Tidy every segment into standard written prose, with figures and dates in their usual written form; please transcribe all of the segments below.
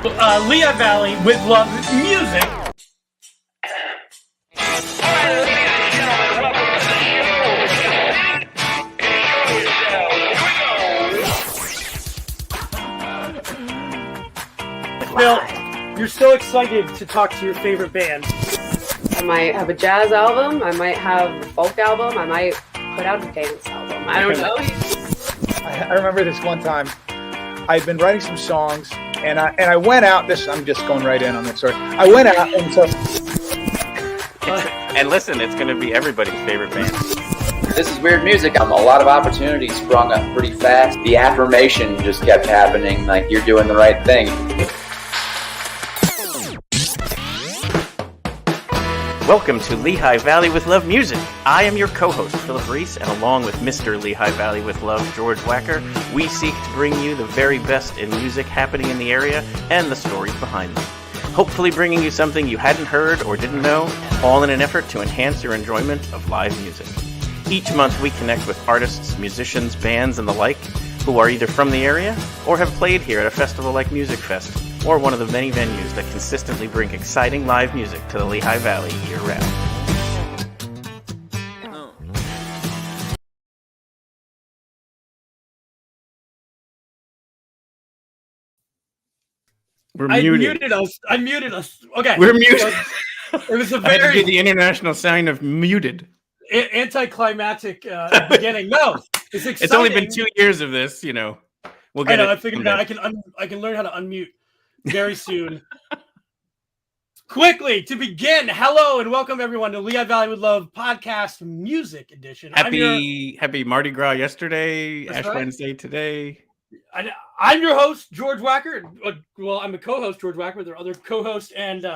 Lehigh Valley with Love Music. Phil, you're so excited to talk to your favorite band. I might have a jazz album. I might have a folk album. I might put out a dance album. I don't know. I remember this one time. I'd been writing some songs, and I went out. I'm just going right in on this story. I went out, and so. And listen, it's going to be everybody's favorite band. This is weird music. A lot of opportunities sprung up pretty fast. The affirmation just kept happening, like you're doing the right thing. Welcome to Lehigh Valley with Love Music. I am your co-host, Philip Reese, and along with Mr. Lehigh Valley with Love, George Wacker, we seek to bring you the very best in music happening in the area and the stories behind them. Hopefully bringing you something you hadn't heard or didn't know, all in an effort to enhance your enjoyment of live music. Each month we connect with artists, musicians, bands, and the like, who are either from the area or have played here at a festival like Music Fest, or one of the many venues that consistently bring exciting live music to the Lehigh Valley year-round. I muted us. Okay. We're muted. It was a I had to very do the international sign of muted. anticlimactic beginning. No, it's exciting. It's only been 2 years of this, you know. We'll get I figured it out. I can learn how to unmute very soon. Quickly, to begin, hello and welcome everyone to Lehigh Valley with Love podcast music edition. Happy Mardi Gras yesterday, That's Ash right. Wednesday today. I'm your host, George Wacker. Well, I'm a co-host, George Wacker, with our other co-host and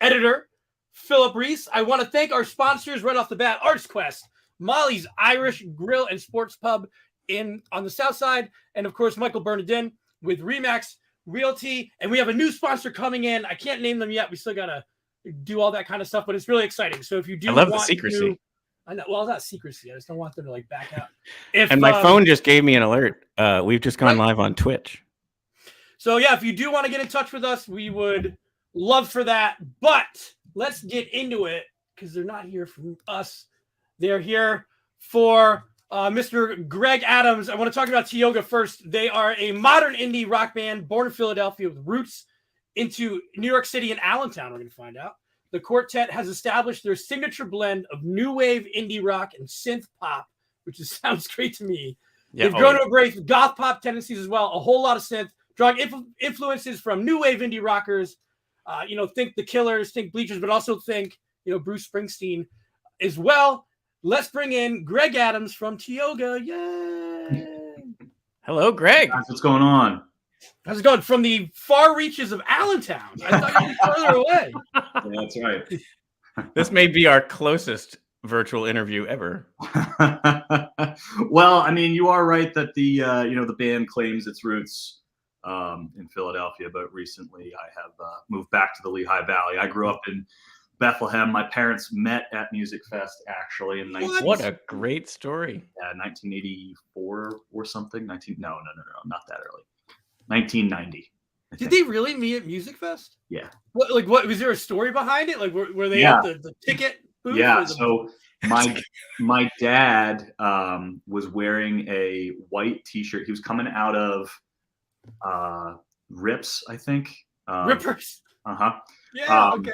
editor, Philip Reese. I want to thank our sponsors right off the bat, Arts Quest, Molly's Irish Grill and Sports Pub on the south side, and of course, Michael Bernardin with Remax Realty. And we have a new sponsor coming in. I can't name them yet. We still got to do all that kind of stuff, but it's really exciting. So if you do I love the secrecy. I know, well, not secrecy. I just don't want them to like back out. And my phone just gave me an alert. We've just gone live on Twitch. So yeah, if you do want to get in touch with us, we would love for that. But let's get into it because they're not here for us. They're here for Mr. Greg Adams. I want to talk about Tioga first. They are a modern indie rock band born in Philadelphia with roots into New York City and Allentown. We're going to find out. The quartet has established their signature blend of new wave indie rock and synth pop, which sounds great to me. Yeah, They've grown to embrace goth pop tendencies as well. A whole lot of synth, drawing influences from new wave indie rockers. Think The Killers, think Bleachers, but also think, Bruce Springsteen as well. Let's bring in Greg Adams from Tioga. Yay! Hello, Greg. What's going on? How's it going? From the far reaches of Allentown. I thought you'd be further away. Yeah, that's right. This may be our closest virtual interview ever. Well, I mean, you are right that the band claims its roots in Philadelphia, but recently I have moved back to the Lehigh Valley. I grew up in Bethlehem. My parents met at Music Fest actually in What a great story. 1984 or something. No, not that early. 1990. Did they really meet at Music Fest? Yeah. What was there a story behind it? Like were they Yeah. at the ticket booth? Yeah. So my dad was wearing a white T-shirt. He was coming out of Rips, I think. Rippers. Yeah. Okay.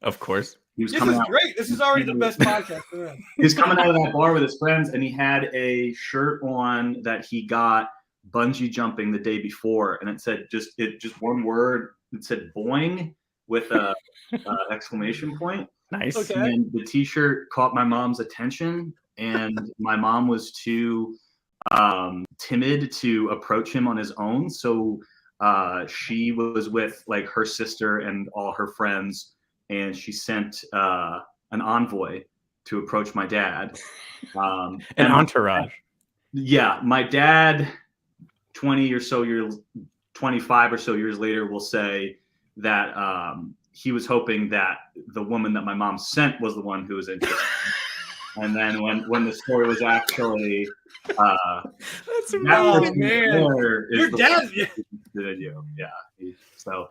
Of course. He was This coming is out. great. This is already the best podcast around. He was coming out of that bar with his friends, and he had a shirt on that he got bungee jumping the day before, and it said just one word. It said "boing" with a exclamation point. Nice. Okay. And the T-shirt caught my mom's attention, and my mom was too timid to approach him on his own. So she was with like her sister and all her friends, and she sent an envoy to approach my dad. An entourage. Yeah, my dad, 25 or so years later, will say that he was hoping that the woman that my mom sent was the one who was interested. And then when the story was actually That's amazing, man. Your dad, video, yeah. So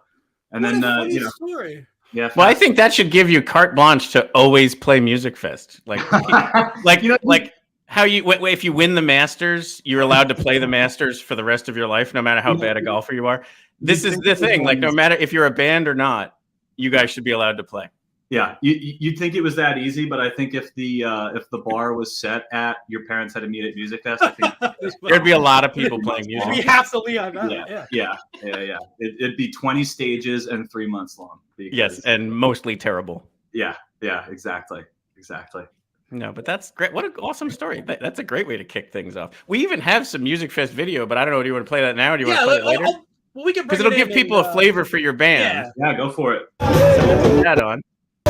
And What then a funny you know, story. yeah. Well, I think that should give you carte blanche to always play Music Fest. Like you know, like how if you win the Masters, you're allowed to play the Masters for the rest of your life, no matter how bad a golfer you are. This is the thing. Like, no matter if you're a band or not, you guys should be allowed to play. Yeah, you'd think it was that easy, but I think if the bar was set at your parents had to meet at Music Fest, I think there'd be a lot of people playing music. It'd be half the Lehigh Valley. Yeah. It'd be 20 stages and 3 months long. Yes, and mostly terrible. Yeah, exactly. No, but that's great. What an awesome story. That's a great way to kick things off. We even have some Music Fest video, but I don't know. Do you want to play that now or do you want to play it later? Well, we can because it'll give people a flavor for your band. Yeah, go for it. So we'll put that on. I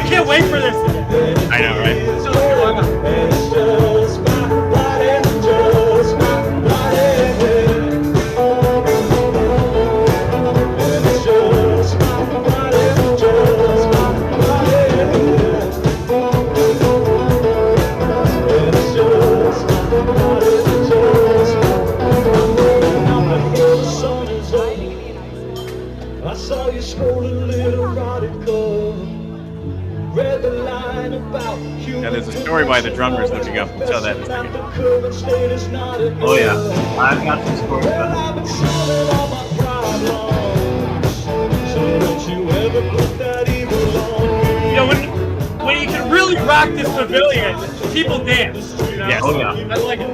can't wait for this. I know, right? Yeah, there's a story by the drummers looking up. We'll tell that in a second. Oh yeah, I've got some stories about it. You know, when you can really rock this pavilion, people dance. You know? Yes. Oh yeah. I like it.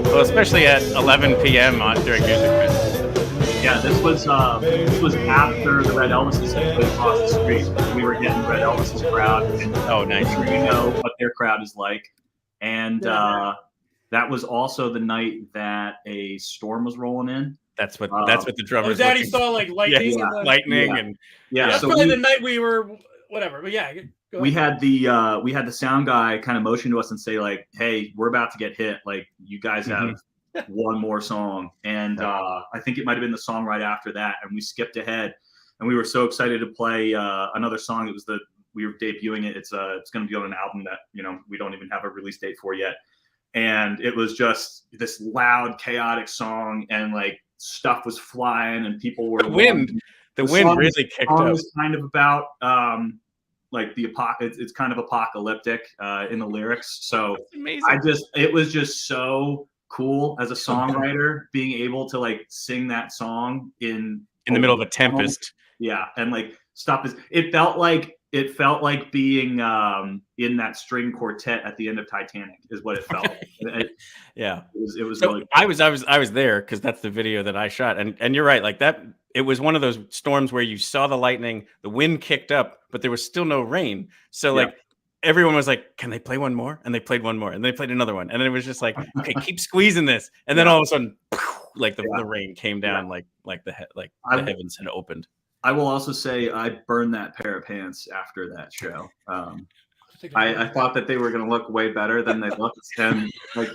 Well, especially at 11 p.m. during Music Fest. Yeah, this was after the Red Elvises had played across the street. We were getting Red Elvis's crowd. And Oh, nice. we know what their crowd is like. And that was also the night that a storm was rolling in. That's what the drummers. Daddy saw like lightning. Yeah, lightning and That's so probably the night we were whatever. But yeah, go we ahead. had the sound guy kind of motion to us and say like, "Hey, we're about to get hit. Like, you guys have one more song." And I think it might have been the song right after that, and we skipped ahead, and we were so excited to play another song. It was we were debuting it. It's going to be on an album that we don't even have a release date for yet, and it was just this loud, chaotic song, and like stuff was flying, and people were the wind really kicked up. It was kind of about like it's kind of apocalyptic in the lyrics. So it was just so cool as a songwriter being able to like sing that song in the middle of a tempest. Yeah, and like stuff it felt like being in that string quartet at the end of Titanic is what it felt. Yeah, it was so really cool. I was there because that's the video that I shot, and you're right, like that. It was one of those storms where you saw the lightning, the wind kicked up, but there was still no rain. So like everyone was like, "Can they play one more?" And they played one more, and they played another one, and then it was just like, "Okay, keep squeezing this." And then all of a sudden, like the rain came down, like the heavens had opened. I will also say I burned that pair of pants after that show. I thought that they were going to look way better than they looked, and like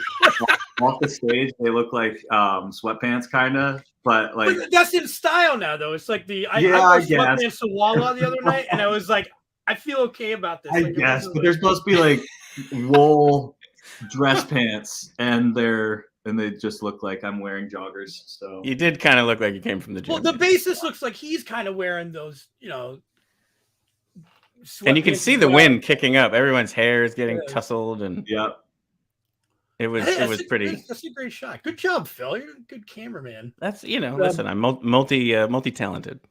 off the stage they look like sweatpants kind of, but like that's in style now though. It's like I wore sweatpants to Walla the other night, and I was like, I feel okay about this. I guess, but they're supposed to be like wool dress pants, and they just look like I'm wearing joggers. So you did kind of look like you came from the gym. Well, the bassist looks like he's kind of wearing those, and you can see the wind kicking up. Everyone's hair is getting tousled, and it was pretty. That's a great shot. Good job, Phil. You're a good cameraman. That's listen, I'm multi-talented.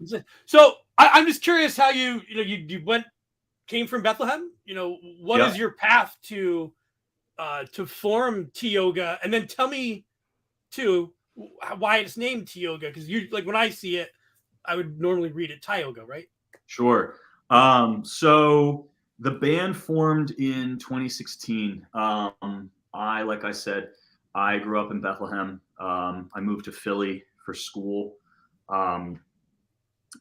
So I'm just curious how you came from Bethlehem. What is your path to form Tioga, and then tell me too why it's named Tioga, because you like when I see it, I would normally read it Tioga, right? Sure. So the band formed in 2016. Like I said, I grew up in Bethlehem. I moved to Philly for school. I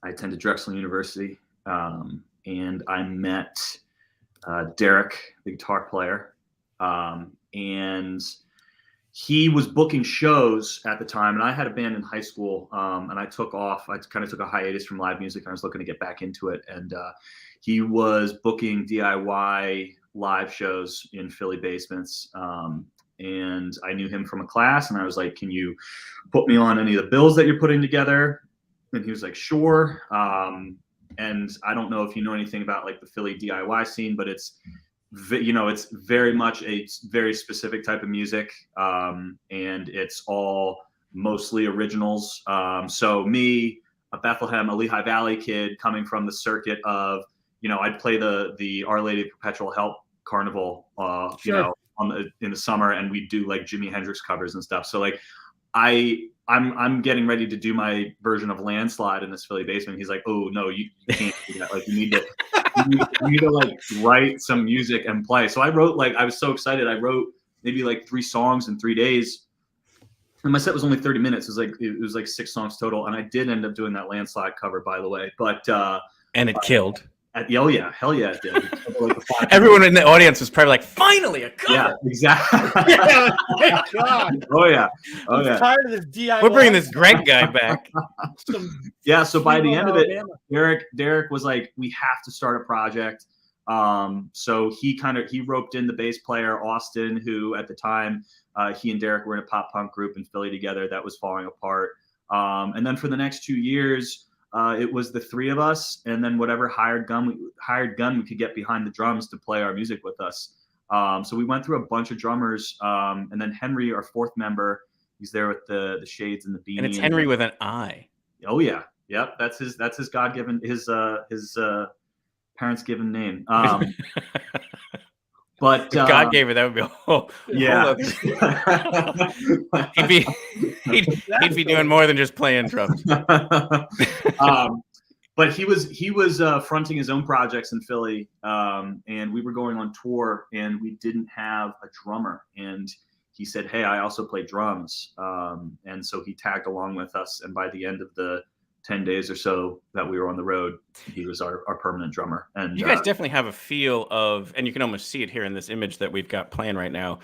attended Drexel University, and I met Derek, the guitar player, and he was booking shows at the time, and I had a band in high school, and I took off. I kind of took a hiatus from live music, and I was looking to get back into it. And he was booking DIY live shows in Philly basements. And I knew him from a class, and I was like, can you put me on any of the bills that you're putting together? And he was like, sure. And I don't know if you know anything about like the Philly DIY scene, but it's very much a very specific type of music. And it's all mostly originals. So me, a Bethlehem, a Lehigh Valley kid coming from the circuit of, I'd play the Our Lady of Perpetual Help Carnival, Sure. In the summer, and we'd do like Jimi Hendrix covers and stuff. So like I'm getting ready to do my version of Landslide in this Philly basement. He's like, oh no, you can't do that. Like you need to like write some music and play. So I was so excited. I wrote maybe like 3 songs in 3 days. And my set was only 30 minutes. It was like 6 songs total. And I did end up doing that Landslide cover, by the way. But and it killed. Oh yeah, hell yeah, it did. Everyone in the audience was probably like, finally a cover. Yeah, exactly. Yeah, thank God. Oh yeah. I'm tired of this DIY. We're bringing this Greg guy back. Yeah, so by the end of it, Alabama. Derek was like, we have to start a project. So he roped in the bass player, Austin, who at the time, he and Derek were in a pop punk group in Philly together that was falling apart. And then for the next 2 years, it was the 3 of us, and then whatever hired gun we could get behind the drums to play our music with us. So we went through a bunch of drummers, and then Henry, our 4th member, he's there with the shades and the beanie. And it's Henry with an I. Oh yeah, yep. That's his God-given, his parents' given name. But If God gave it, that would be yeah. he'd be doing more than just playing drums. But he was fronting his own projects in Philly, and we were going on tour, and we didn't have a drummer. And he said, "Hey, I also play drums," and so he tagged along with us. And by the end of the 10 days or so that we were on the road, he was our permanent drummer. And you guys definitely have a feel of, and you can almost see it here in this image that we've got playing right now,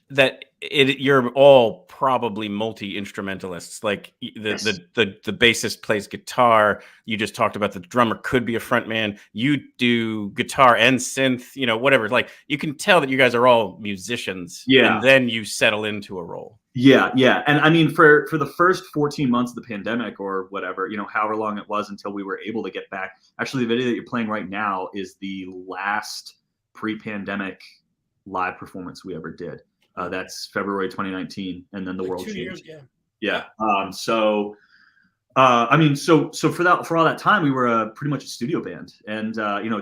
that you're all probably multi-instrumentalists. Like Yes. the bassist plays guitar. You just talked about the drummer could be a front man. You do guitar and synth, whatever. Like you can tell that you guys are all musicians. Yeah. And then you settle into a role. Yeah. And I mean, for the first 14 months of the pandemic or whatever, however long it was until we were able to get back. Actually, the video that you're playing right now is the last pre-pandemic live performance we ever did. That's February 2019, and then the world 2 changed. years, Yeah. So for all that time, we were pretty much a studio band, and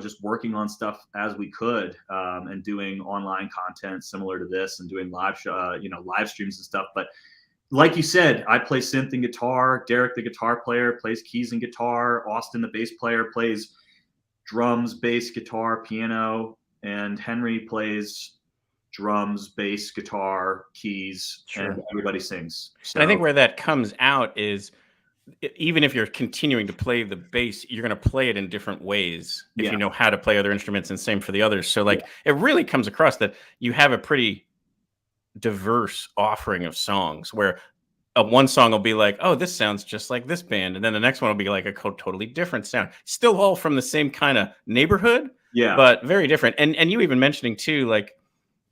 just working on stuff as we could, and doing online content similar to this, and doing live streams and stuff. But like you said, I play synth and guitar. Derek, the guitar player, plays keys and guitar. Austin, the bass player, plays drums, bass, guitar, piano, and Henry plays drums, bass, guitar, keys, Sure. and everybody sings. So, And I think where that comes out is, even if you're continuing to play the bass, you're going to play it in different ways if Yeah. you know how to play other instruments, and same for the others. So it really comes across that you have a pretty diverse offering of songs, where one song will be like, oh, this sounds just like this band. And then the next one will be like a totally different sound. Still all from the same kind of neighborhood, yeah. but very different. And you even mentioning too, like,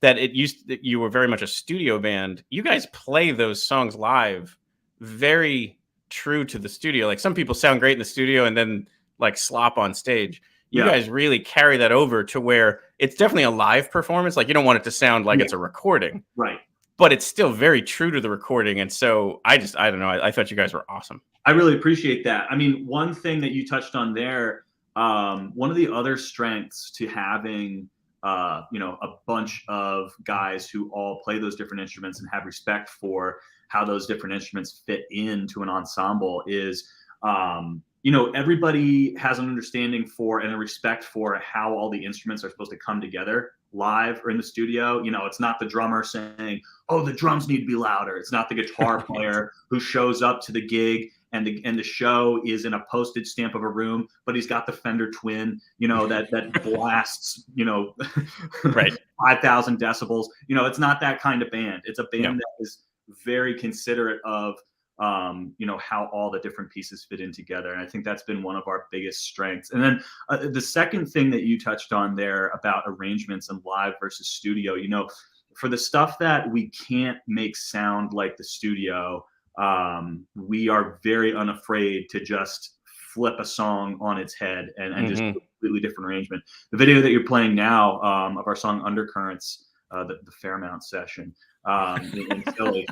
that you were very much a studio band. You guys play those songs live very true to the studio. Like some people sound great in the studio and then like slop on stage. You guys really carry that over to where it's definitely a live performance. Like you don't want it to sound like it's a recording. Right. But it's still very true to the recording. And so I don't know. I thought you guys were awesome. I really appreciate that. I mean, one thing that you touched on there, one of the other strengths to having a bunch of guys who all play those different instruments and have respect for how those different instruments fit into an ensemble is, everybody has an understanding for and a respect for how all the instruments are supposed to come together live or in the studio. It's not the drummer saying, oh, the drums need to be louder. It's not the guitar player who shows up to the gig and the show is in a postage stamp of a room, but he's got the Fender Twin, that blasts, right, 5,000 decibels. It's not that kind of band. It's a band that is very considerate of how all the different pieces fit in together. And I think that's been one of our biggest strengths. And then the second thing that you touched on there about arrangements and live versus studio, for the stuff that we can't make sound like the studio, we are very unafraid to just flip a song on its head and just do a completely different arrangement. The video that you're playing now of our song Undercurrents, the Fairmount session in Philly.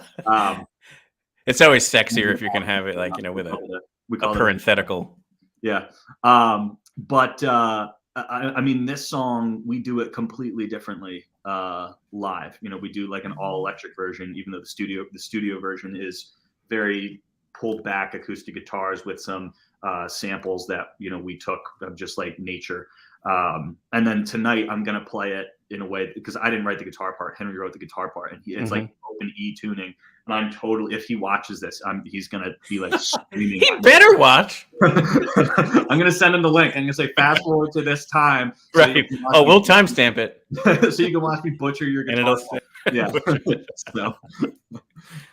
It's always sexier if you can have it with a parenthetical. Yeah. But I mean, this song, we do it completely differently live. We do like an all electric version, even though the studio version is very pulled back acoustic guitars with some samples that we took of just like nature. And then tonight I'm gonna play it in a way, because I didn't write the guitar part. Henry wrote the guitar part, and it's like open E tuning. And I'm totally, if he watches this, he's gonna be like screaming. He better watch. I'm gonna send him the link. I'm gonna say fast forward to this time. Right. So we'll timestamp it so you can watch me butcher your guitar. Yeah. So,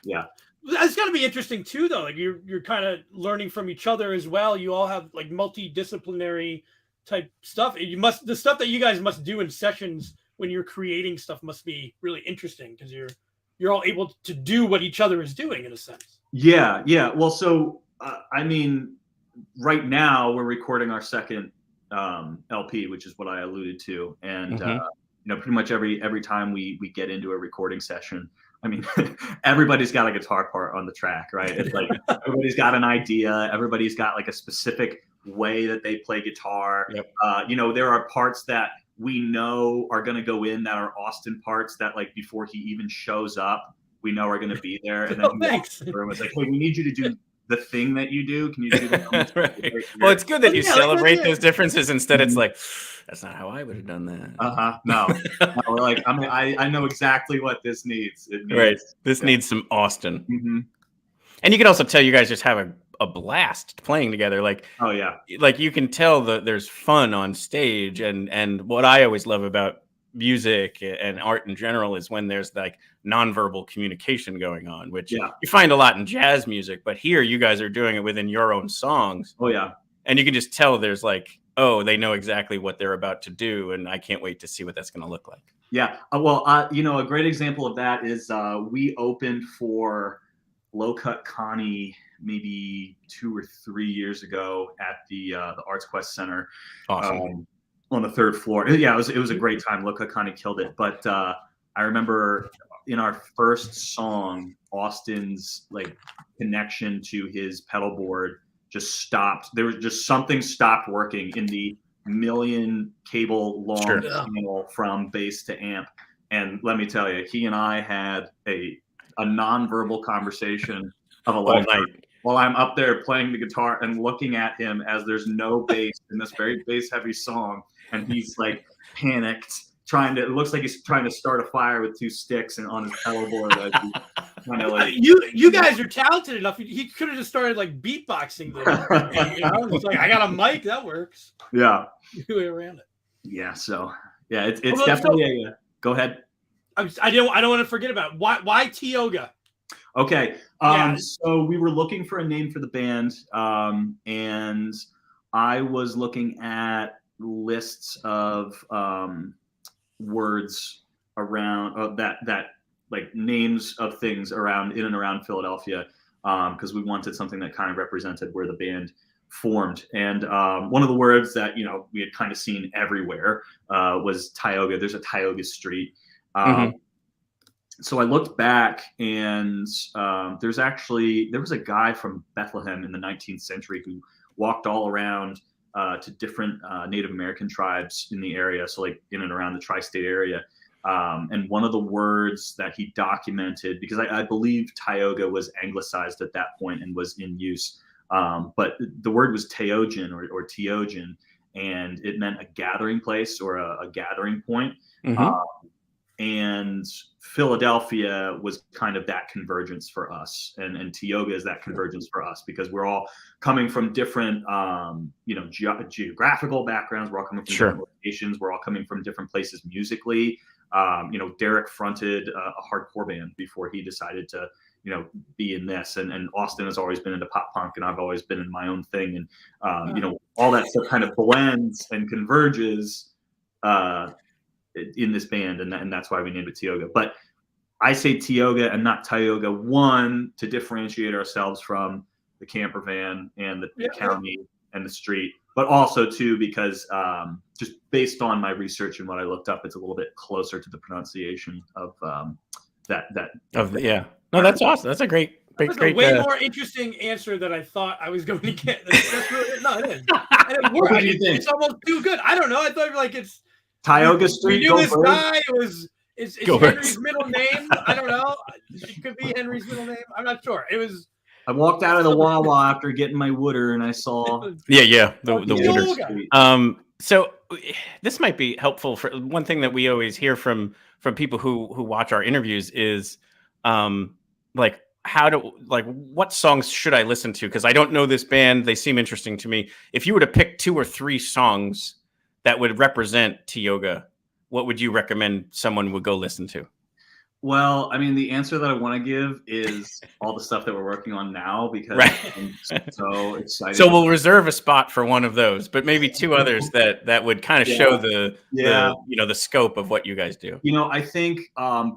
yeah. It's got to be interesting too, though. Like you're kind of learning from each other as well. You all have like multidisciplinary type stuff. The stuff that you guys must do in sessions when you're creating stuff must be really interesting, because you're all able to do what each other is doing in a sense. Yeah. Well, so I mean, right now we're recording our second LP, which is what I alluded to, and pretty much every time we get into a recording session, I mean, everybody's got a guitar part on the track, right? It's like everybody's got an idea. Everybody's got like a specific way that they play guitar. Yep. There are parts that we know are going to go in that are Austin parts that, like, before he even shows up, we know are going to be there. And then the room is like, hey, we need you to do the thing that you do. Can you do that? Right. Well, it's good that you celebrate those differences. Instead, it's like, that's not how I would have done that. No, we're like, I mean, I know exactly what this needs. Right. This needs some Austin. And you can also tell you guys just have a blast playing together. Like, oh yeah, like you can tell that there's fun on stage. And what I always love about music and art in general is when there's like nonverbal communication going on, which you find a lot in jazz music, but here you guys are doing it within your own songs. Oh yeah. And you can just tell there's like, oh, they know exactly what they're about to do, and I can't wait to see what that's going to look like. Yeah. A great example of that is we opened for Low Cut Connie maybe 2 or 3 years ago at the Arts Quest Center. Awesome. On the 3rd floor. Yeah, it was a great time. Look, kind of killed it. But I remember in our first song, Austin's like connection to his pedal board just stopped. There was just something stopped working in the million cable long channel from bass to amp. And let me tell you, he and I had a nonverbal conversation of a lifetime. While I'm up there playing the guitar and looking at him as there's no bass in this very bass heavy song, and he's like panicked, it looks like he's trying to start a fire with 2 sticks and on his pedal board. You guys are talented enough. He could have just started like beatboxing there. It's like, I got a mic, that works. Yeah. You way around it. Yeah. So yeah, it's definitely go ahead. I don't want to forget about it. Why Tioga? Okay. So we were looking for a name for the band, and I was looking at lists of words around that like names of things around in and around Philadelphia, because we wanted something that kind of represented where the band formed. And one of the words that we had kind of seen everywhere was Tioga. There's a Tioga Street. So I looked back, and there was a guy from Bethlehem in the 19th century who walked all around to different Native American tribes in the area, so like in and around the tri-state area. And one of the words that he documented, because I believe Tioga was anglicized at that point and was in use, but the word was Teogen or Teogen, and it meant a gathering place or a gathering point. And Philadelphia was kind of that convergence for us, and Tioga is that convergence for us, because we're all coming from different, geographical backgrounds. We're all coming from different locations. We're all coming from different places musically. Derek fronted a hardcore band before he decided to, be in this. And Austin has always been into pop punk, and I've always been in my own thing. And, all that stuff kind of blends and converges in this band. And that's why we named it Tioga. But I say Tioga and not Tioga, one, to differentiate ourselves from the camper van and the county and the street, but also two, because just based on my research and what I looked up, it's a little bit closer to the pronunciation of No, that's awesome. That's a great way more interesting answer than I thought I was going to get. That's really, no, it is. And it worked. It's almost too good. I don't know. I thought it's Tioga Street. We knew this guy. It's Henry's middle name. I don't know. It could be Henry's middle name. I'm not sure. It was. I walked out of the Wawa after getting my wooder, and I saw the wooder. So this might be helpful. For one thing that we always hear from people who watch our interviews is what songs should I listen to? Because I don't know this band. They seem interesting to me. If you were to pick 2 or 3 songs that would represent Tioga, what would you recommend someone would go listen to? Well, I mean, the answer that I want to give is all the stuff that we're working on now, because I'm so excited. So we'll reserve a spot for one of those, but maybe 2 others that would kind of show the scope of what you guys do. I think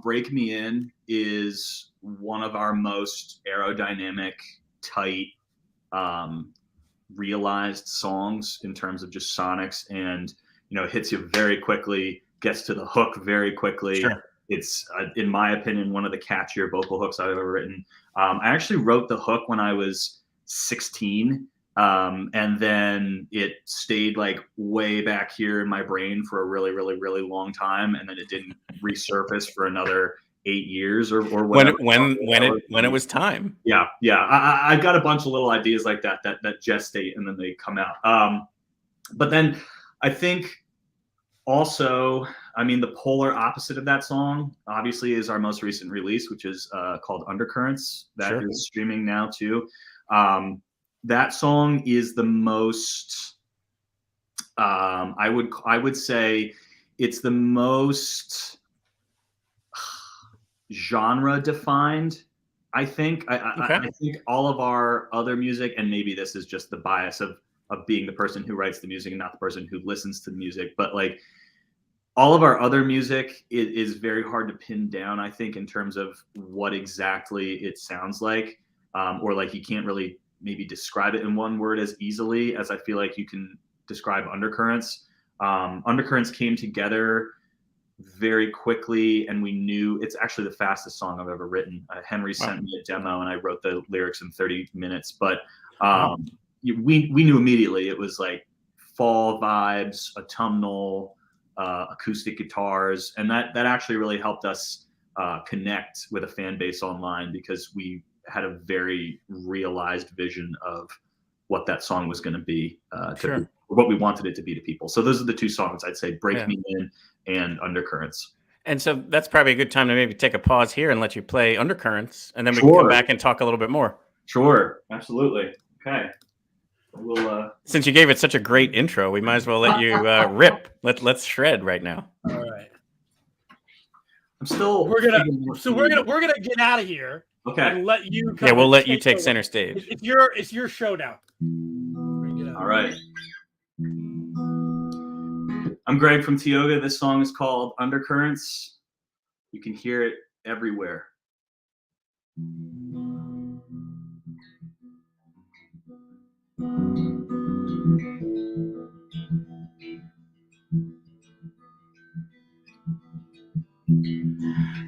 Break Me In is one of our most aerodynamic, tight, realized songs in terms of just sonics, and it hits you very quickly, gets to the hook very quickly. Sure. It's, in my opinion, one of the catchier vocal hooks I've ever written. I actually wrote the hook when I was 16, and then it stayed way back here in my brain for a really, really, really long time, and then it didn't resurface for another 8 years or whatever. When it was time. Yeah. I've got a bunch of little ideas like that gestate, and then they come out. But then I think also, the polar opposite of that song, obviously, is our most recent release, which is called Undercurrents. That is streaming now too. That song is the most, I would say, it's the most genre defined. I think. I think all of our other music, and maybe this is just the bias of being the person who writes the music and not the person who listens to the music, but all of our other music is very hard to pin down, I think, in terms of what exactly it sounds like, or you can't really maybe describe it in one word as easily as I feel like you can describe Undercurrents. Undercurrents came together very quickly, and we knew it's actually the fastest song I've ever written. Henry sent me a demo, and I wrote the lyrics in 30 minutes, but we knew immediately it was fall vibes, autumnal, acoustic guitars, and that actually really helped us connect with a fan base online, because we had a very realized vision of what that song was going to be, what we wanted it to be to people. So those are the 2 songs I'd say: Break Me In and Undercurrents. And so that's probably a good time to maybe take a pause here and let you play Undercurrents, and then we can come back and talk a little bit more. Sure, absolutely. Okay. Since you gave it such a great intro, we might as well let you rip. Let's shred right now. All right. We're gonna get out of here. Okay. And let you. We'll let you take center stage. It's your show now. All right. I'm Greg from Tioga. This song is called Undercurrents. You can hear it everywhere.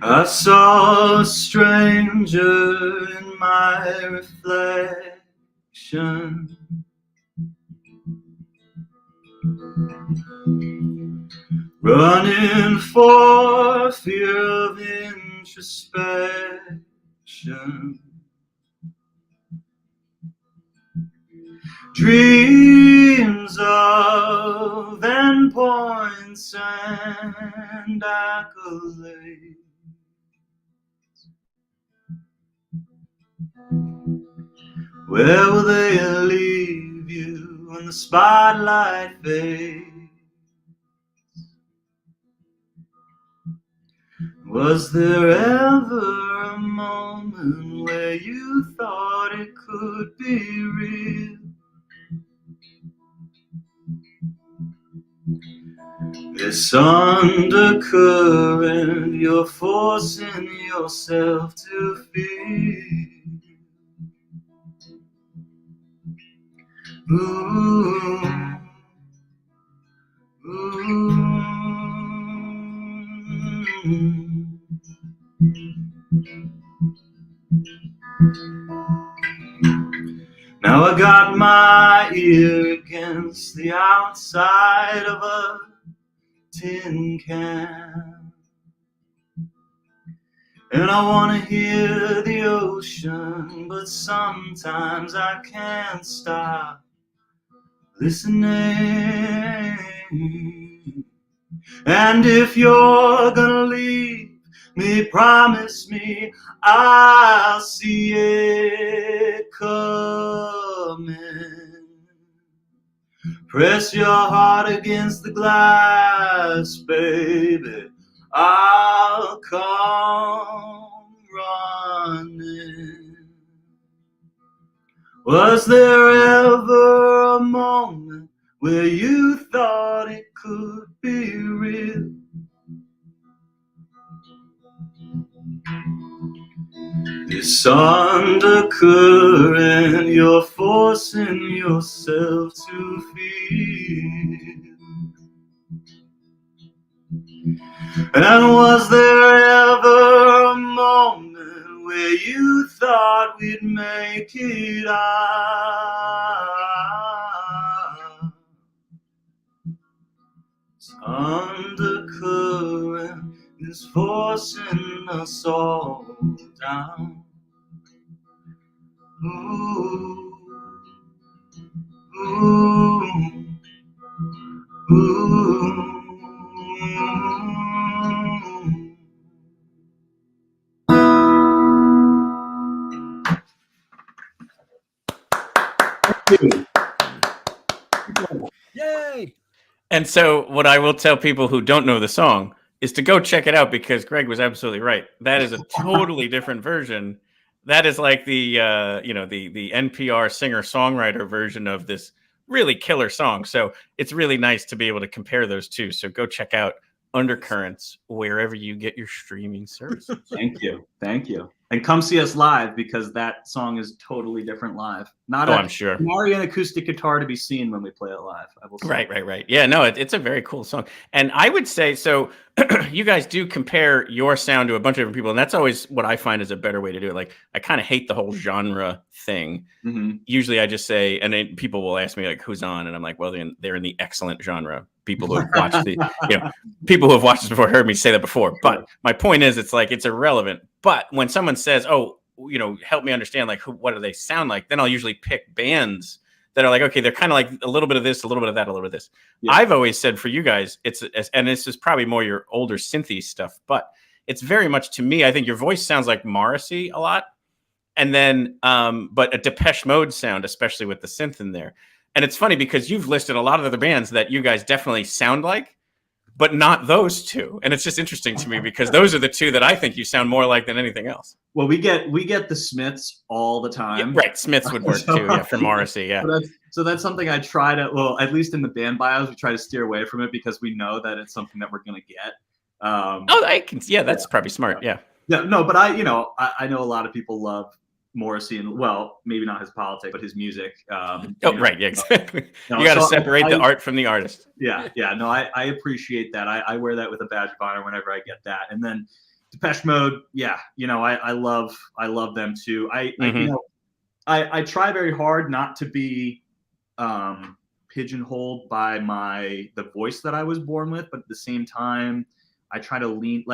I saw a stranger in my reflection, running for fear of introspection. Dreams of endpoints and accolades. Where will they leave you when the spotlight fades? Was there ever a moment where you thought it could be real? This undercurrent you're forcing yourself to feel. Ooh, ooh. Now I got my ear against the outside of a tin can, and I want to hear the ocean, but sometimes I can't stop listening. And if you're gonna leave me, promise me I'll see it coming. Press your heart against the glass, baby, I'll come running. Was there ever a moment where you thought it could be real? This undercurrent you're forcing yourself to feel. And was there ever a moment where you thought we'd make it out? This undercurrent is forcing us all down. Ooh, ooh, ooh. Yay! And so, what I will tell people who don't know the song is to go check it out, because Greg was absolutely right. That is a totally different version. That is like the the NPR singer-songwriter version of this really killer song. So it's really nice to be able to compare those two. So go check out Undercurrents wherever you get your streaming services. Thank you. And come see us live, because that song is totally different live. I'm sure. An acoustic guitar to be seen when we play it live. I will say. Right. Yeah, no, it's a very cool song. And I would say, so you guys do compare your sound to a bunch of different people, and that's always what I find is a better way to do it. Like, I kind of hate the whole genre thing. Mm-hmm. Usually I just say, and then people will ask me like, who's on? And I'm like, well, they're in the excellent genre. People who have watched people who have watched this before heard me say that before. But my point is, it's like, it's irrelevant. But when someone says, oh, help me understand, like, what do they sound like? Then I'll usually pick bands that are like, okay, they're kind of like a little bit of this, a little bit of that, a little bit of this. Yeah. I've always said for you guys, and this is probably more your older synthy stuff, but it's very much, to me, I think your voice sounds like Morrissey a lot. And then, but a Depeche Mode sound, especially with the synth in there. And it's funny because you've listed a lot of other bands that you guys definitely sound like, but not those two. And it's just interesting to me because those are the two that I think you sound more like than anything else. Well, we get the Smiths all the time. Yeah, right. Smiths would work too. Yeah, for Morrissey. Yeah. So that's something I try to, well, at least in the band bios, we try to steer away from it because we know that it's something that we're going to get. That's probably smart. Yeah. Yeah. No, but I know a lot of people love Morrissey, and well, maybe not his politics, but his music. Right, yeah, exactly. You got to separate the art from the artist. Yeah. No, I appreciate that. I wear that with a badge of honor whenever I get that. And then Depeche Mode, I love them too. I try very hard not to be pigeonholed by the voice that I was born with, but at the same time, I try to lean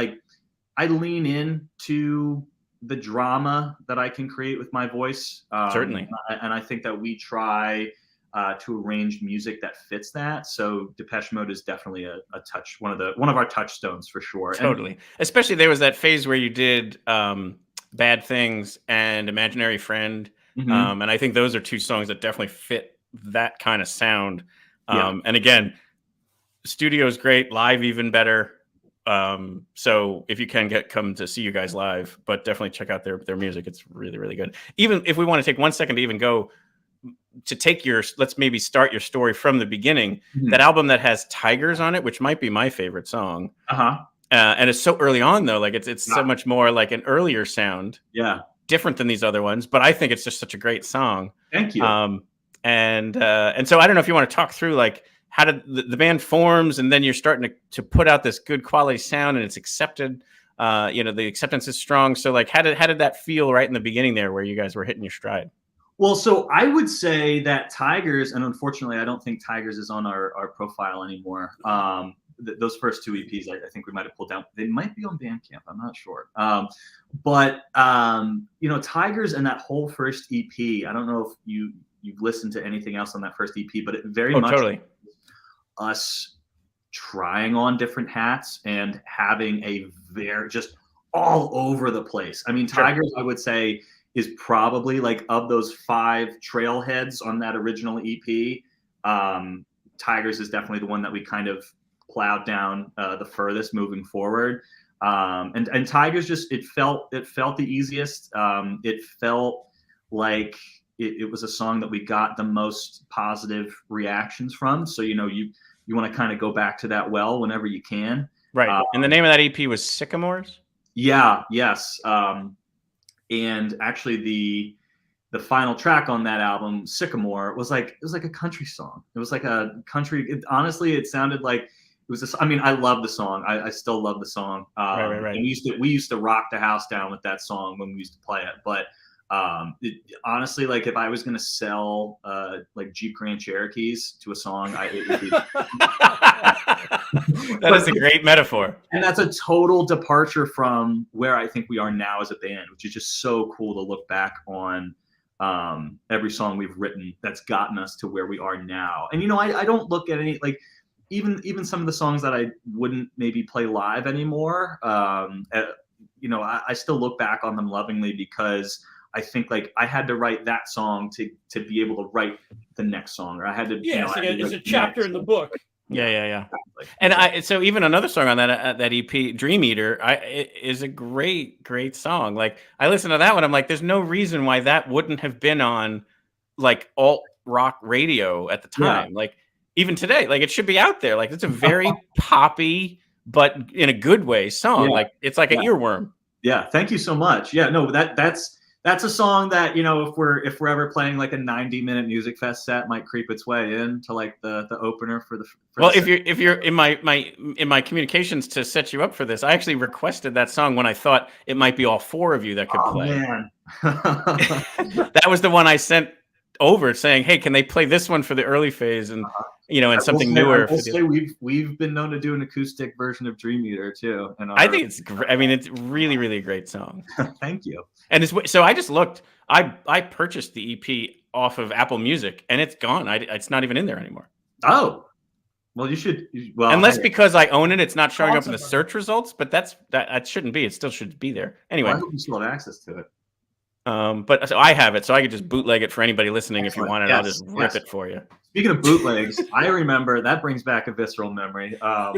in to the drama that I can create with my voice. Certainly. And I think that we try to arrange music that fits that. So Depeche Mode is definitely a touch, one of our touchstones for sure. Totally. Especially there was that phase where you did Bad Things and Imaginary Friend. Mm-hmm. And I think those are two songs that definitely fit that kind of sound. And again, studio is great, live even better. So if you can come to see you guys live, but definitely check out their music. It's really, really good. Even if we want to take 1 second to even go to take let's maybe start your story from the beginning. That album that has Tigers on it, which might be my favorite song. And it's so early on though, like it's so much more like an earlier sound. Yeah. Different than these other ones, but I think it's just such a great song. Thank you. And so I don't know if you want to talk through like how did the band forms, and then you're starting to put out this good quality sound, and it's accepted. The acceptance is strong. So like, how did that feel right in the beginning there, where you guys were hitting your stride? Well, so I would say that Tigers, and unfortunately, I don't think Tigers is on our profile anymore. Those first 2 EPs, I think we might have pulled down. They might be on Bandcamp. I'm not sure. But Tigers and that whole first EP, I don't know if you've listened to anything else on that first EP, but it very much totally us trying on different hats and having a very just all over the place. I mean, Tigers, I would say, is probably like of those 5 trailheads on that original EP. Tigers is definitely the one that we kind of plowed down the furthest moving forward. And Tigers just it felt the easiest. It felt like it was a song that we got the most positive reactions from. So you want to kind of go back to that well whenever you can. Right. And the name of that EP was Sycamores? Yeah, yes. And actually the final track on that album, Sycamore, was like a country song. It was like a country. Honestly, it sounded like it was. I mean, I love the song. I still love the song. Right. And we used to rock the house down with that song when we used to play it. But honestly, like if I was gonna sell like Jeep Grand Cherokees to a song, it would be. That is a great metaphor. And that's a total departure from where I think we are now as a band, which is just so cool to look back on every song we've written that's gotten us to where we are now. And I don't look at any like even some of the songs that I wouldn't maybe play live anymore. I still look back on them lovingly because I think like I had to write that song to be able to write the next song, or I had to. It's a chapter in the book. Yeah. And so even another song on that EP, Dream Eater, is a great song. Like I listened to that one, I'm like, there's no reason why that wouldn't have been on like alt rock radio at the time. Yeah. Like even today, like it should be out there. Like it's a very poppy, but in a good way song. Yeah. Like it's like an earworm. Yeah. Thank you so much. Yeah. No, that's a song that, if we're ever playing like a 90-minute music fest set, might creep its way into like the opener for the. If you're in my communications to set you up for this, I actually requested that song when I thought it might be all 4 of you that could play. Man. That was the one I sent over saying, hey, can they play this one for the early phase and and something newer. I will say we've been known to do an acoustic version of Dream Eater too. And I think it's great. I mean, it's really, really a great song. Thank you. And so I just looked. I purchased the EP off of Apple Music, and it's gone. It's not even in there anymore. Oh, well, you should. Well, unless because I own it, it's not showing up in the search results. But that shouldn't be. It still should be there. Anyway, I hope you still have access to it. But so I have it, so I could just bootleg it for anybody listening. Excellent. If you want it, yes, I'll just rip it for you. Speaking of bootlegs, I remember that brings back a visceral memory. I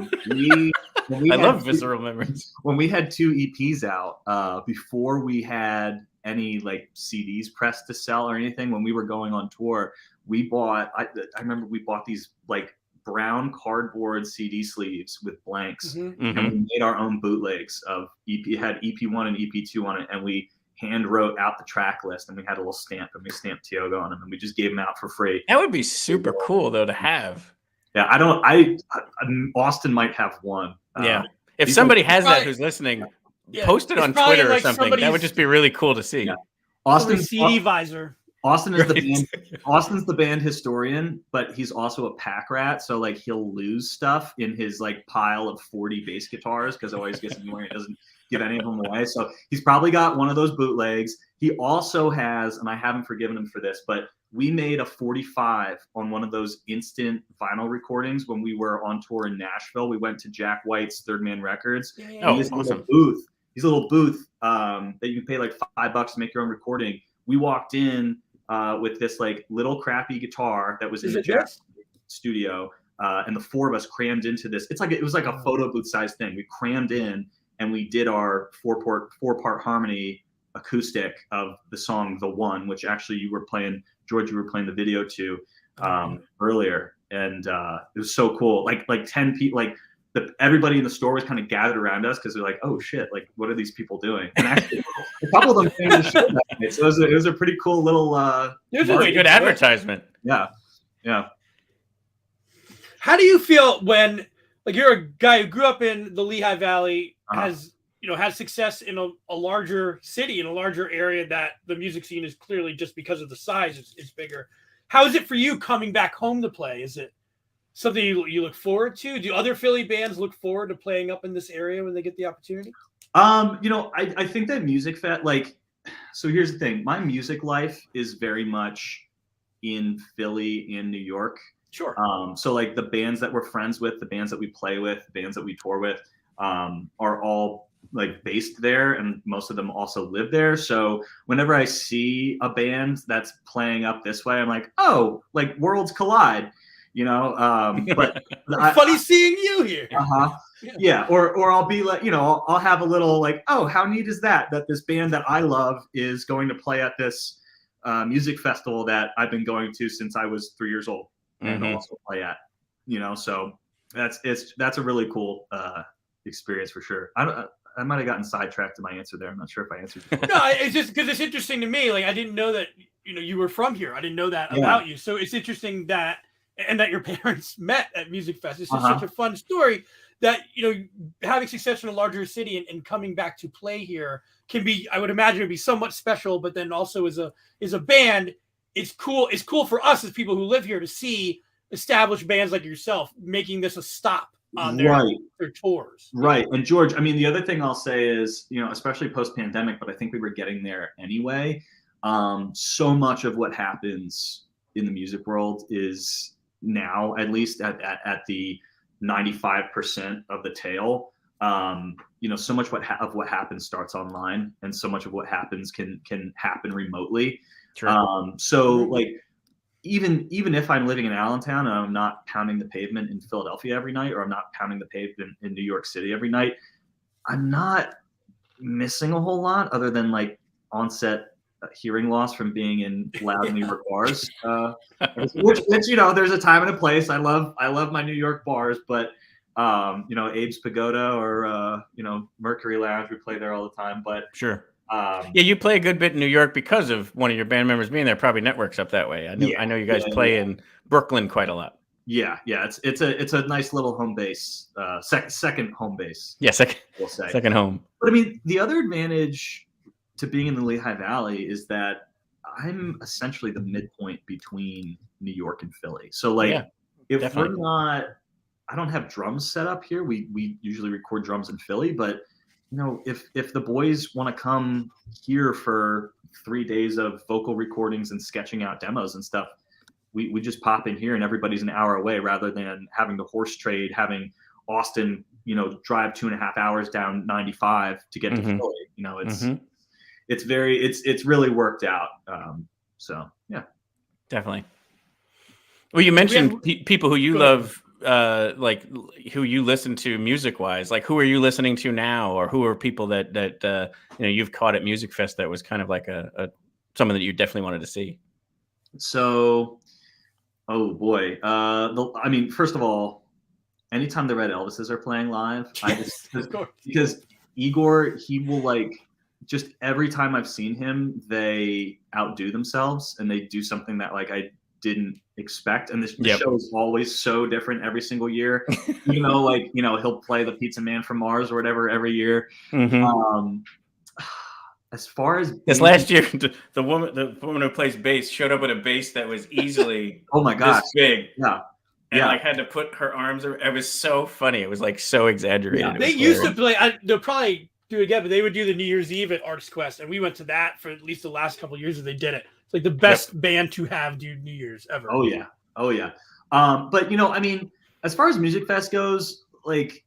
love visceral memories. When we had 2 EPs out, before we had any like CDs pressed to sell or anything, when we were going on tour, I remember we bought these like brown cardboard CD sleeves with blanks, and we made our own bootlegs of EP. It had EP1 and EP2 on it, and we hand wrote out the track list, and we had a little stamp, and we stamped Tioga on them, and we just gave them out for free. That would be super cool though to have. Yeah, Austin might have one. Yeah, if somebody has that who's listening, post it on Twitter or something. That would just be really cool to see. Yeah. Austin's CD visor. Austin is the band. Austin's the band historian, but he's also a pack rat. So like he'll lose stuff in his like pile of 40 bass guitars because it always gets anywhere. He doesn't give any of them away. So he's probably got one of those bootlegs. He also has, and I haven't forgiven him for this, but we made a 45 on one of those instant vinyl recordings when we were on tour in Nashville. We went to Jack White's Third Man Records. Oh, awesome. His little booth that you can pay like $5 to make your own recording. We walked in with this like little crappy guitar that was in the Jack studio. and the four of us crammed into this. It was like a photo booth sized thing. We crammed in and we did our four-part harmony acoustic of the song "The One," which actually George, you were playing the video to earlier, and it was so cool. Like 10 people, everybody in the store was kind of gathered around us because they're like, "Oh shit! Like, what are these people doing?" And actually, a couple of them came to the show that night, so it was a pretty cool little. It was a good advertisement. Yeah, yeah. How do you feel when, like, you're a guy who grew up in the Lehigh Valley, has success in a larger city, in a larger area, that the music scene is clearly, just because of the size, it's bigger. How is it for you coming back home to play? Is it something you look forward to? Do other Philly bands look forward to playing up in this area when they get the opportunity? I think that music so here's the thing. My music life is very much in Philly, in New York. Sure. So like the bands that we're friends with, the bands that we play with, the bands that we tour with, are all like based there, and most of them also live there. So whenever I see a band that's playing up this way, I'm like, oh, like worlds collide, but funny seeing you here. Yeah. Or I'll be like, I'll have a little like, oh, how neat is that this band that I love is going to play at this music festival that I've been going to since I was 3 years old, and also play at, so that's a really cool experience for sure. I might have gotten sidetracked in my answer there. I'm not sure if I answered your question. No, it's just because it's interesting to me. Like, I didn't know that you were from here. I didn't know that about you. So it's interesting that your parents met at Music Fest. It's just such a fun story that having success in a larger city and coming back to play here can be, I would imagine, it'd be so much special. But then also as a band, it's cool. It's cool for us as people who live here to see established bands like yourself making this a stop on their tours. Right. And George, I mean, the other thing I'll say is, especially post-pandemic, but I think we were getting there anyway. So much of what happens in the music world is now, at least at the 95% of the tail, so much of what happens starts online, and so much of what happens can happen remotely. True. So like, even if I'm living in Allentown and I'm not pounding the pavement in Philadelphia every night, or I'm not pounding the pavement in New York City every night, I'm not missing a whole lot other than like onset hearing loss from being in loud New York bars. Which there's a time and a place. I love my New York bars, but Abe's Pagoda or Mercury Lounge, we play there all the time. But sure. You play a good bit in New York because of one of your band members being there. Probably networks up that way. I know you guys play in Brooklyn quite a lot. Yeah. It's a nice little home base, second home base. Yeah, we'll say second home. But I mean, the other advantage to being in the Lehigh Valley is that I'm essentially the midpoint between New York and Philly. So like, if definitely. I don't have drums set up here. We usually record drums in Philly, but if the boys want to come here for 3 days of vocal recordings and sketching out demos and stuff, we just pop in here and everybody's an hour away, rather than having to horse trade, having Austin, drive 2.5 hours down 95 to get to Philly. It's really worked out. So yeah, definitely. Well, you mentioned people who you love, like who you listen to music wise. Like, who are you listening to now, or who are people that you've caught at Music Fest that was kind of like someone that you definitely wanted to see? So, oh boy, I mean, first of all, anytime the Red Elvises are playing live, because Igor, he will like, just every time I've seen him, they outdo themselves and they do something that like I didn't expect, and the show is always so different every single year. He'll play the Pizza Man from Mars or whatever every year. As far as this last year, the woman who plays bass showed up with a bass that was easily oh my gosh, this big. And like had to put her arms around. It was so funny. It was like so exaggerated. They used to play. They'll probably do it again, but they would do the New Year's Eve at Arts Quest, and we went to that for at least the last couple of years that they did it. It's like the best band to have do New Year's ever. Oh yeah. But I mean, as far as Music Fest goes, like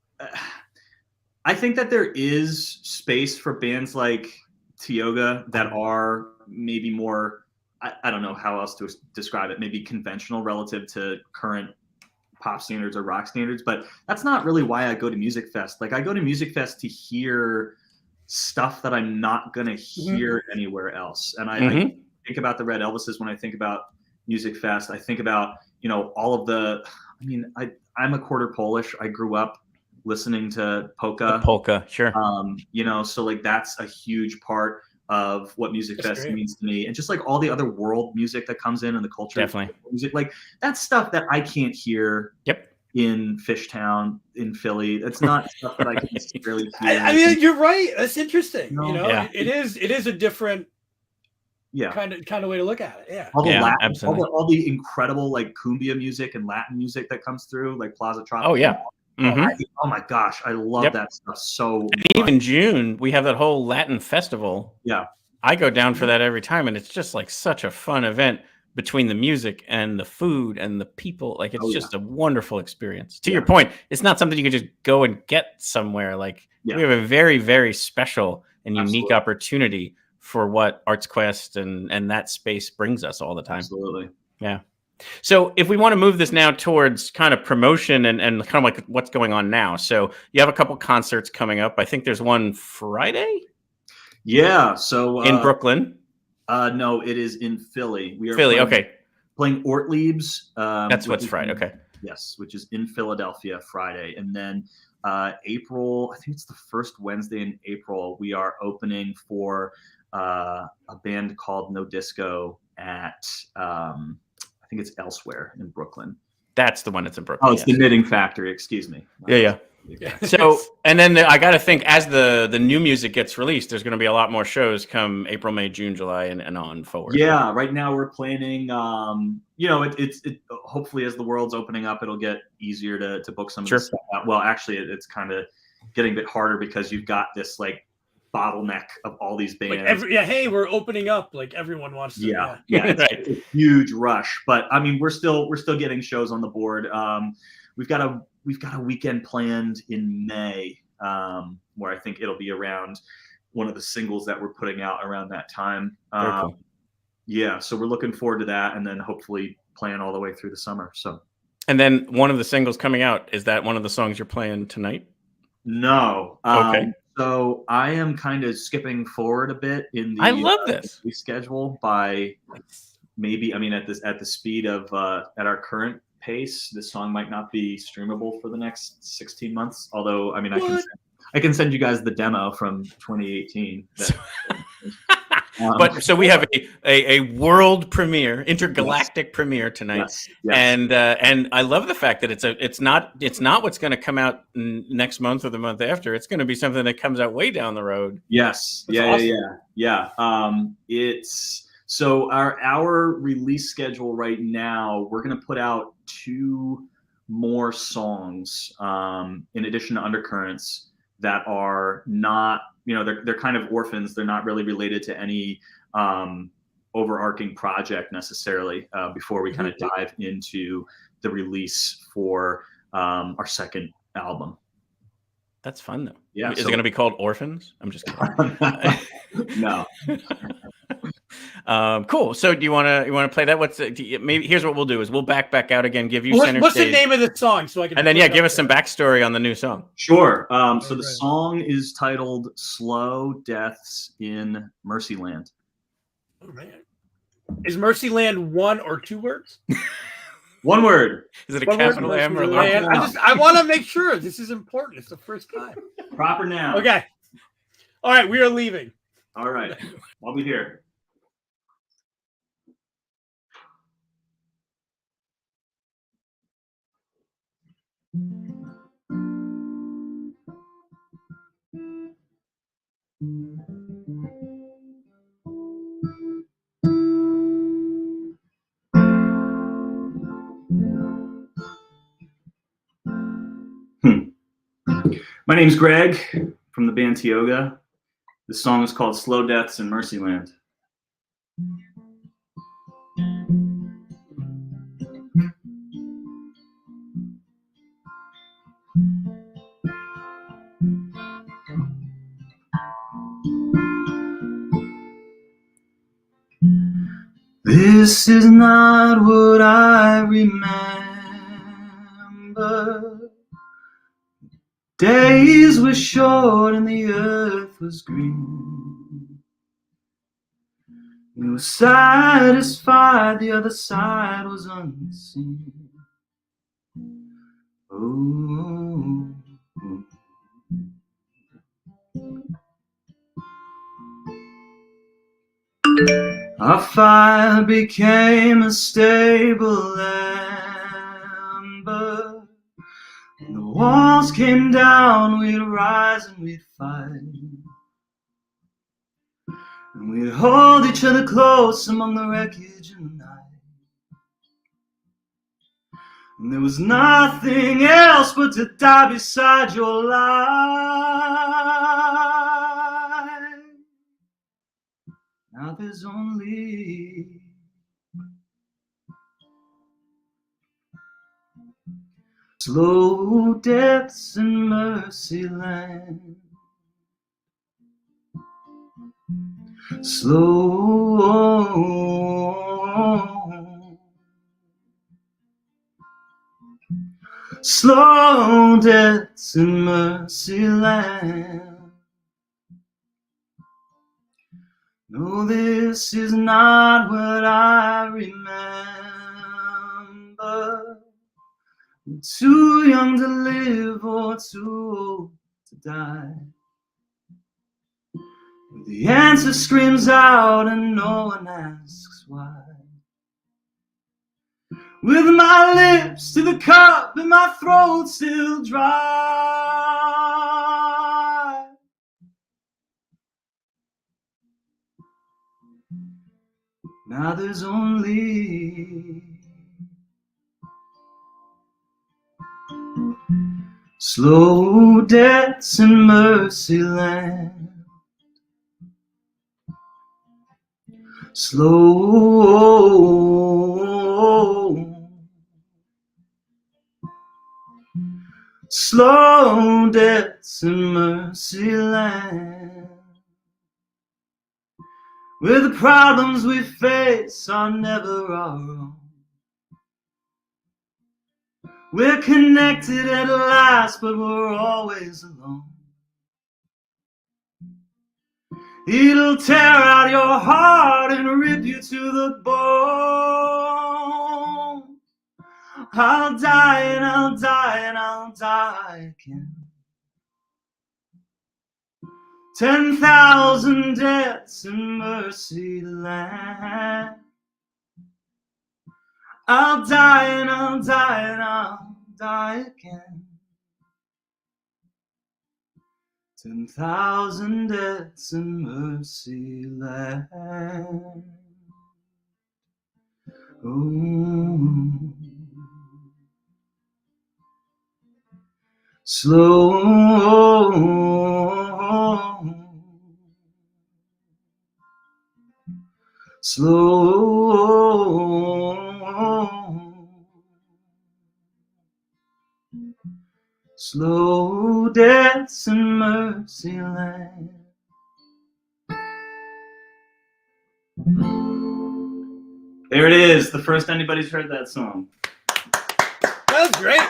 I think that there is space for bands like Tioga that are maybe more, I don't know how else to describe it, maybe conventional relative to current pop standards or rock standards, but that's not really why I go to Music Fest. Like I go to Music Fest to hear stuff that I'm not going to hear anywhere else. And I think about the Red Elvises when I think about Music Fest. I think about, you know, all of the, I mean, I'm a quarter Polish. I grew up listening to polka. The polka, sure. You know, so like that's a huge part of what Music Fest means to me. And just like all the other world music that comes in and the culture. Definitely. Music, like that's stuff that I can't hear in Fishtown, in Philly. It's not stuff that I can necessarily hear. I mean, you're right. That's interesting. You know, it is a different kind of way to look at it. Yeah. All the Latin, all the incredible like cumbia music and Latin music that comes through, like Plaza Tropical. Oh yeah. Oh my gosh, I love that stuff so much. Even in June, we have that whole Latin festival. Yeah. I go down for that every time, and it's just like such a fun event between the music and the food and the people. Like it's just a wonderful experience. To your point, it's not something you can just go and get somewhere. Like we have a very, very special and unique opportunity for what Arts Quest and that space brings us all the time. Absolutely. Yeah. So if we want to move this now towards kind of promotion and kind of like what's going on now. So you have a couple concerts coming up. I think there's one Friday. Yeah. So in Brooklyn. No, it is in Philly. We are playing Ortlieb's. That's what's Friday. Okay. Yes, which is in Philadelphia Friday. And then April, I think it's the first Wednesday in April, we are opening for a band called No Disco at I think it's Elsewhere in Brooklyn. That's the one that's in Brooklyn. Oh, it's the Knitting Factory. Excuse me. Yeah. So, and then I got to think as the new music gets released, there's going to be a lot more shows come April, May, June, July, and on forward. Yeah. Right now we're planning, you know, it's hopefully as the world's opening up, it'll get easier to book some of this stuff out. Well, actually it's kind of getting a bit harder because you've got this like bottleneck of all these bands. Like hey, we're opening up. Like everyone wants to. Yeah. It's a huge rush, but I mean, we're still getting shows on the board. We've got a weekend planned in May, where I think it'll be around one of the singles that we're putting out around that time. Cool. Yeah, so we're looking forward to that, and then hopefully playing all the way through the summer. So, and then one of the singles coming out, is that one of the songs you're playing tonight? No. Okay. So I am kind of skipping forward a bit in the I love this schedule by maybe, I mean, at the speed of at our current pace, this song might not be streamable for the next 16 months. Although, I mean, I can send you guys the demo from 2018. But so we have a world premiere, intergalactic premiere tonight, and I love the fact that it's not what's going to come out next month or the month after. It's going to be something that comes out way down the road. Yes, it's so our release schedule right now. We're going to put out 2 more songs in addition to Undercurrents that are not. You know, they're kind of orphans. They're not really related to any overarching project necessarily before we kind of dive into the release for our second album. That's fun, though. Yeah. Is it going to be called Orphans? I'm just kidding. No. Cool. So do you want to play that? Maybe here's what we'll do is we'll back out again, give you center What's stage. The name of the song so I can? And then give us some backstory on the new song. Sure. So the song is titled "Slow Deaths in Mercyland." Oh man, is Mercyland 1 or 2 words? One word. Is it a capital M or a lowercase? I want to make sure this is important. It's the first time. Proper noun. Okay. All right, we are leaving. All right, I'll be here. My name's Greg from the band Tioga. This song is called "Slow Deaths in Mercyland." This is not what I remember. Days were short and the earth was green. We were satisfied, the other side was unseen. Oh. Our fire became a stable ember. When the walls came down, we'd rise and we'd fight. And we'd hold each other close among the wreckage in the night. And there was nothing else but to die beside your light. Now there's only slow deaths in mercy land. Slow deaths in mercy land. No, this is not what I remember. I'm too young to live or too old to die. The answer screams out and no one asks why. With my lips to the cup and my throat still dry. Now there's only slow deaths in mercy land. Slow deaths in mercy land. Where the problems we face are never our own. We're connected at last, but we're always alone. It'll tear out your heart and rip you to the bone. I'll die and I'll die and I'll die again. 10,000 deaths in mercy land. I'll die and I'll die and I'll die again. 10,000 deaths in mercy land. Oh. Slow deaths in mercy land. There it is, the first anybody's heard that song. That was great.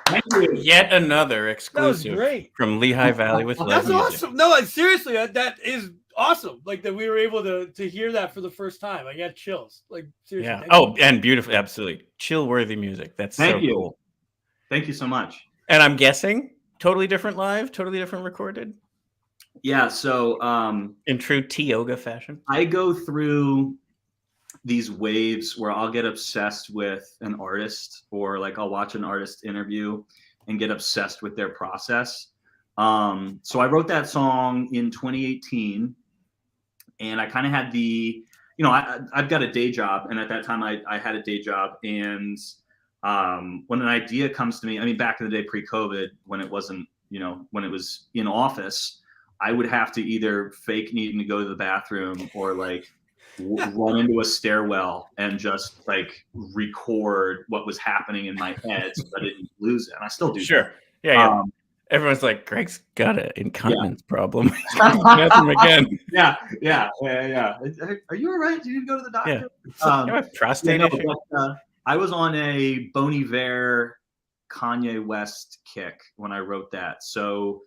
Thank you. Yet another That was exclusive great. from Lehigh Valley with Love That's Music. awesome. No, like, seriously, that is awesome. Like that we were able to hear that for the first time. I got chills. Like seriously. Yeah. Oh, and beautiful. Absolutely. Chill-worthy music. That's so Thank you. cool. Thank you so much. And I'm guessing totally different live, totally different recorded. Yeah, so In true Tioga fashion. I go through these waves where I'll get obsessed with an artist, or like I'll watch an artist interview and get obsessed with their process. So I wrote that song in 2018, and I kind of had the, you know, I've got a day job, and at that time I had a day job, and when an idea comes to me, I mean, back in the day pre-COVID, when it wasn't, you know, when it was in office, I would have to either fake needing to go to the bathroom or like run into a stairwell and just like record what was happening in my head so I didn't lose it. And I still do. Sure. Yeah. Everyone's like, Greg's got an incontinence problem. Bathroom again. Yeah. Are you all right? Do you need to go to the doctor? Yeah. You have prostate issue? I was on a Bon Iver Kanye West kick when I wrote that. So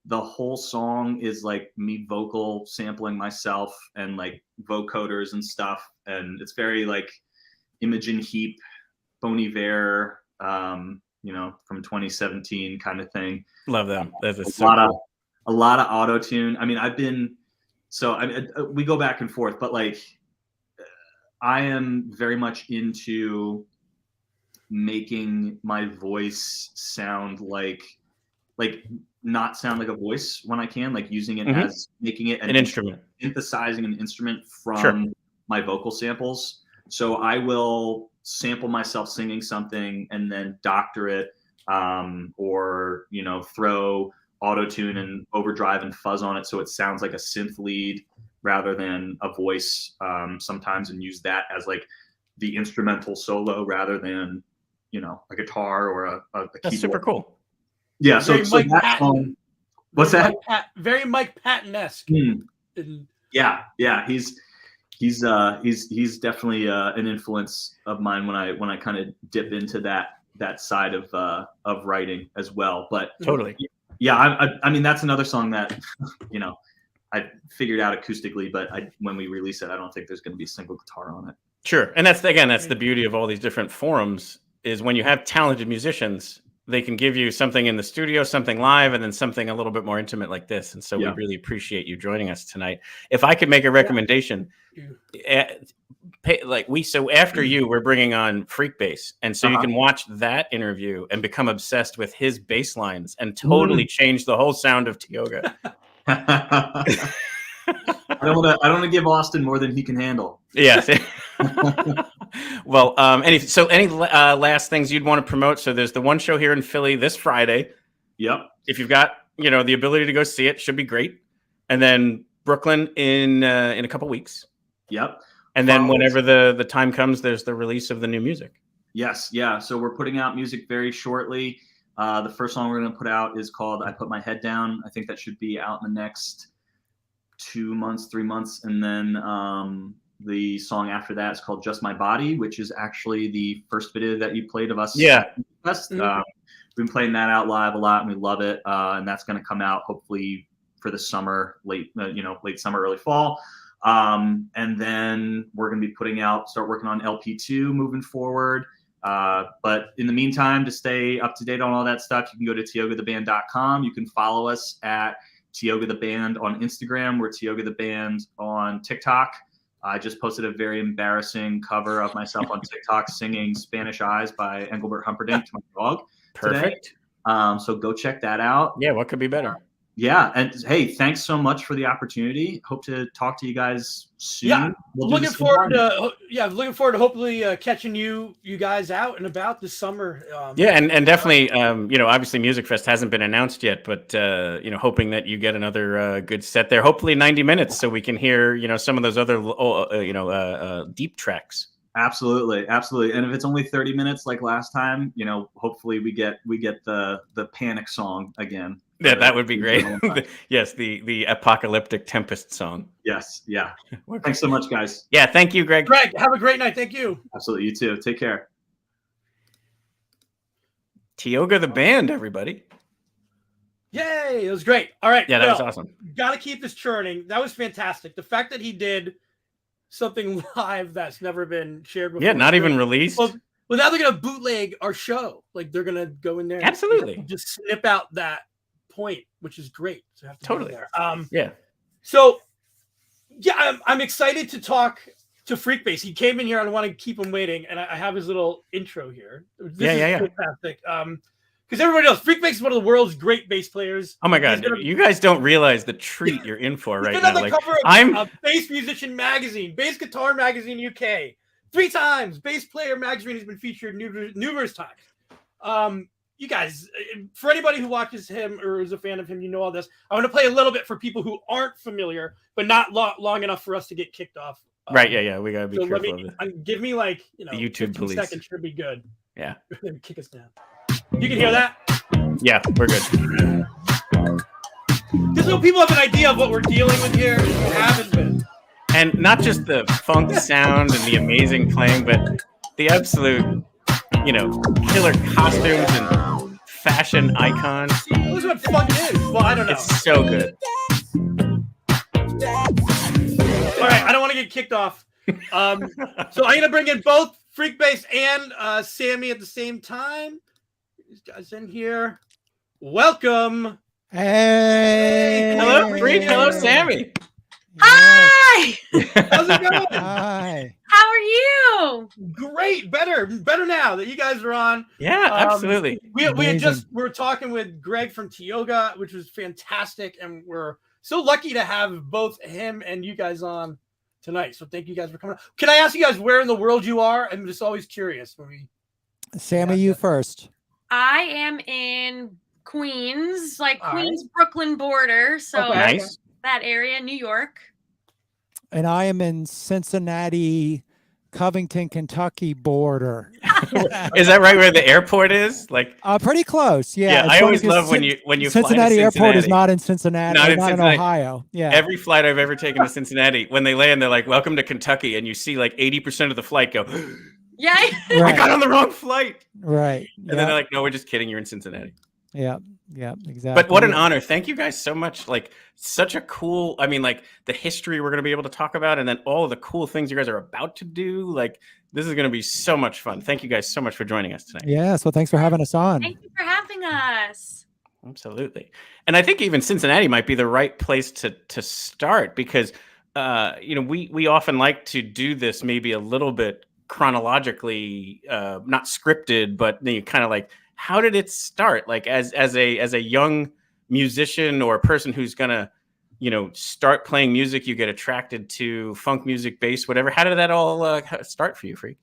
the whole song is like me vocal sampling myself and like vocoders and stuff. And it's very like Imogen Heap, Bon Iver, you know, from 2017 kind of thing. Love them. That's a lot of auto tune. I mean, we go back and forth, but like I am very much into making my voice sound like not sound like a voice when I can, like using it as making it an instrument, synthesizing an instrument from my vocal samples. So I will sample myself singing something and then doctor it, or, you know, throw auto tune and overdrive and fuzz on it so it sounds like a synth lead rather than a voice sometimes, and use that as like the instrumental solo rather than, you know, a guitar or a keyboard. That's super cool. Yeah. So that song, what's that? Very Mike Patton-esque. Yeah. He's definitely an influence of mine when I kind of dip into that side of writing as well. But totally. Yeah. I mean, that's another song that, you know, I figured out acoustically, but when we release it, I don't think there's going to be a single guitar on it. Sure. And that's the beauty of all these different forums, is when you have talented musicians, they can give you something in the studio, something live, and then something a little bit more intimate like this. And so we really appreciate you joining us tonight. If I could make a recommendation, so after you, we're bringing on FREEKBASS. And so you can watch that interview and become obsessed with his bass lines and totally change the whole sound of Tioga. I don't want to give Austin more than he can handle. Yes. Well, any last things you'd want to promote? So there's the one show here in Philly this Friday. Yep. If you've got, you know, the ability to go see it, should be great. And then Brooklyn in a couple weeks. Yep. And then whenever the time comes, there's the release of the new music. Yes. Yeah. So we're putting out music very shortly. The first song we're going to put out is called I Put My Head Down. I think that should be out in the next 2 months, 3 months. And then the song after that is called Just My Body, which is actually the first video that you played of us. Yeah. We've been playing that out live a lot and we love it. And that's going to come out hopefully for the summer, late summer, early fall. And then we're going to be start working on LP2 moving forward. But in the meantime, to stay up to date on all that stuff, you can go to tiogatheband.com. You can follow us at Tioga the Band on Instagram. We're Tioga the Band on TikTok. I just posted a very embarrassing cover of myself on TikTok singing Spanish Eyes by Engelbert Humperdinck to my dog. Perfect. Today. So go check that out. Yeah, what could be better? Yeah, and hey, thanks so much for the opportunity. Hope to talk to you guys soon. Yeah, looking forward to hopefully catching you guys out and about this summer. And definitely, you know, obviously Music Fest hasn't been announced yet, but you know, hoping that you get another good set there. Hopefully 90 minutes, so we can hear, you know, some of those other deep tracks. Absolutely. And if it's only 30 minutes like last time, you know, hopefully we get the Panic song again. Yeah, that would be great. Yes, the apocalyptic Tempest song. Yes, yeah. Thanks so much, guys. Yeah, thank you, Greg. Greg, have a great night. Thank you. Absolutely, you too. Take care. Tioga the Band, everybody. Yay, it was great. All right. Yeah, that was awesome. Got to keep this churning. That was fantastic. The fact that he did something live that's never been shared before. Yeah, not even released. Well, now they're going to bootleg our show. Like, they're going to go in there. Absolutely. And just snip out that point, which is great. So have to totally. There. Yeah. So, yeah, I'm excited to talk to FREEKBASS. He came in here. I don't want to keep him waiting, and I have his little intro here. This is fantastic. Because everybody knows FREEKBASS is one of the world's great bass players. Oh my God, you guys don't realize the treat you're in for right now. He's been on the cover of Bass Musician Magazine, Bass Guitar Magazine UK, 3 times. Bass Player Magazine has been featured numerous times. You guys, for anybody who watches him or is a fan of him, you know all this. I want to play a little bit for people who aren't familiar, but not long enough for us to get kicked off. Right, yeah. We got to be careful of it. Give me like, the YouTube 15 police. seconds should be good. Yeah. Kick us down. You can hear that? Yeah, we're good. Just so people have an idea of what we're dealing with here, if you haven't been. And not just the funk sound and the amazing playing, but the absolute, killer costumes and fashion icon. This is what funk is. Well, I don't know. It's so good. All right, I don't want to get kicked off. So I'm going to bring in both FREEKBASS and Sammy at the same time. These guys in here. Welcome. Hey. Hello, Freak. Hello, Sammy. Hi. How's it going? Hi. How are you? Great. Better now that you guys are on. Yeah, absolutely. We were talking with Greg from Tioga, which was fantastic, and we're so lucky to have both him and you guys on tonight. So thank you guys for coming on. Can I ask you guys where in the world you are? I'm just always curious when we. Sammy, you first. I am in Queens, like All Queens, Brooklyn border. So Okay. Nice. that area, New York. And I am in Cincinnati, Covington, Kentucky border. Is that right where the airport is? Like, Pretty close. Yeah. I always love when you fly to Cincinnati Airport is Cincinnati. not in Cincinnati. Not Not, in in Cincinnati. Ohio. Yeah. Every flight I've ever taken to Cincinnati, when they land, they're like, "Welcome to Kentucky," and you see like 80% of the flight go, Yeah. "I Right. got on the wrong flight," Right. and then they're like, "No, we're just kidding. You're in Cincinnati." Yeah. Yeah. Exactly. But what an honor! Thank you guys so much. Like, such a cool. I mean, like the history we're going to be able to talk about, and then all of the cool things you guys are about to do. Like, this is going to be so much fun. Thank you guys so much for joining us tonight. Yeah. So thanks for having us on. Thank you for having us. Absolutely. And I think even Cincinnati might be the right place to start because we often like to do this maybe a little bit chronologically, not scripted, but you kind of like, how did it start? Like as a young musician or a person who's gonna, start playing music, you get attracted to funk music, bass, whatever. How did that all start for you, Freak?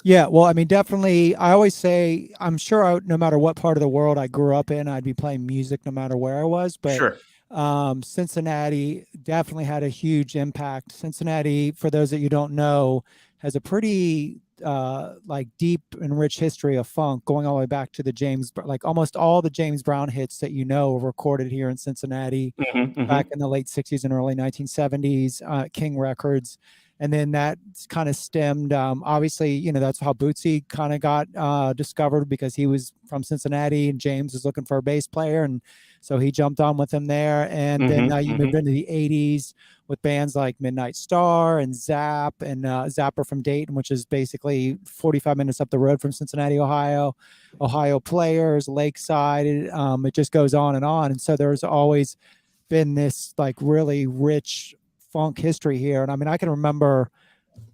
Yeah, well, I mean, definitely. I always say, I'm sure no matter what part of the world I grew up in, I'd be playing music no matter where I was. But Sure. Cincinnati definitely had a huge impact. Cincinnati, for those that you don't know, has a pretty deep and rich history of funk going all the way back to almost all the James Brown hits that were recorded here in Cincinnati back in the late 60s and early 1970s, King Records. And then that kind of stemmed, obviously, that's how Bootsy kind of got discovered because he was from Cincinnati and James was looking for a bass player. And so he jumped on with him there. And then you moved into the 80s with bands like Midnight Star and Zap and Zapper from Dayton, which is basically 45 minutes up the road from Cincinnati, Ohio Players, Lakeside. It just goes on. And so there's always been this like really rich funk history here. And I mean, I can remember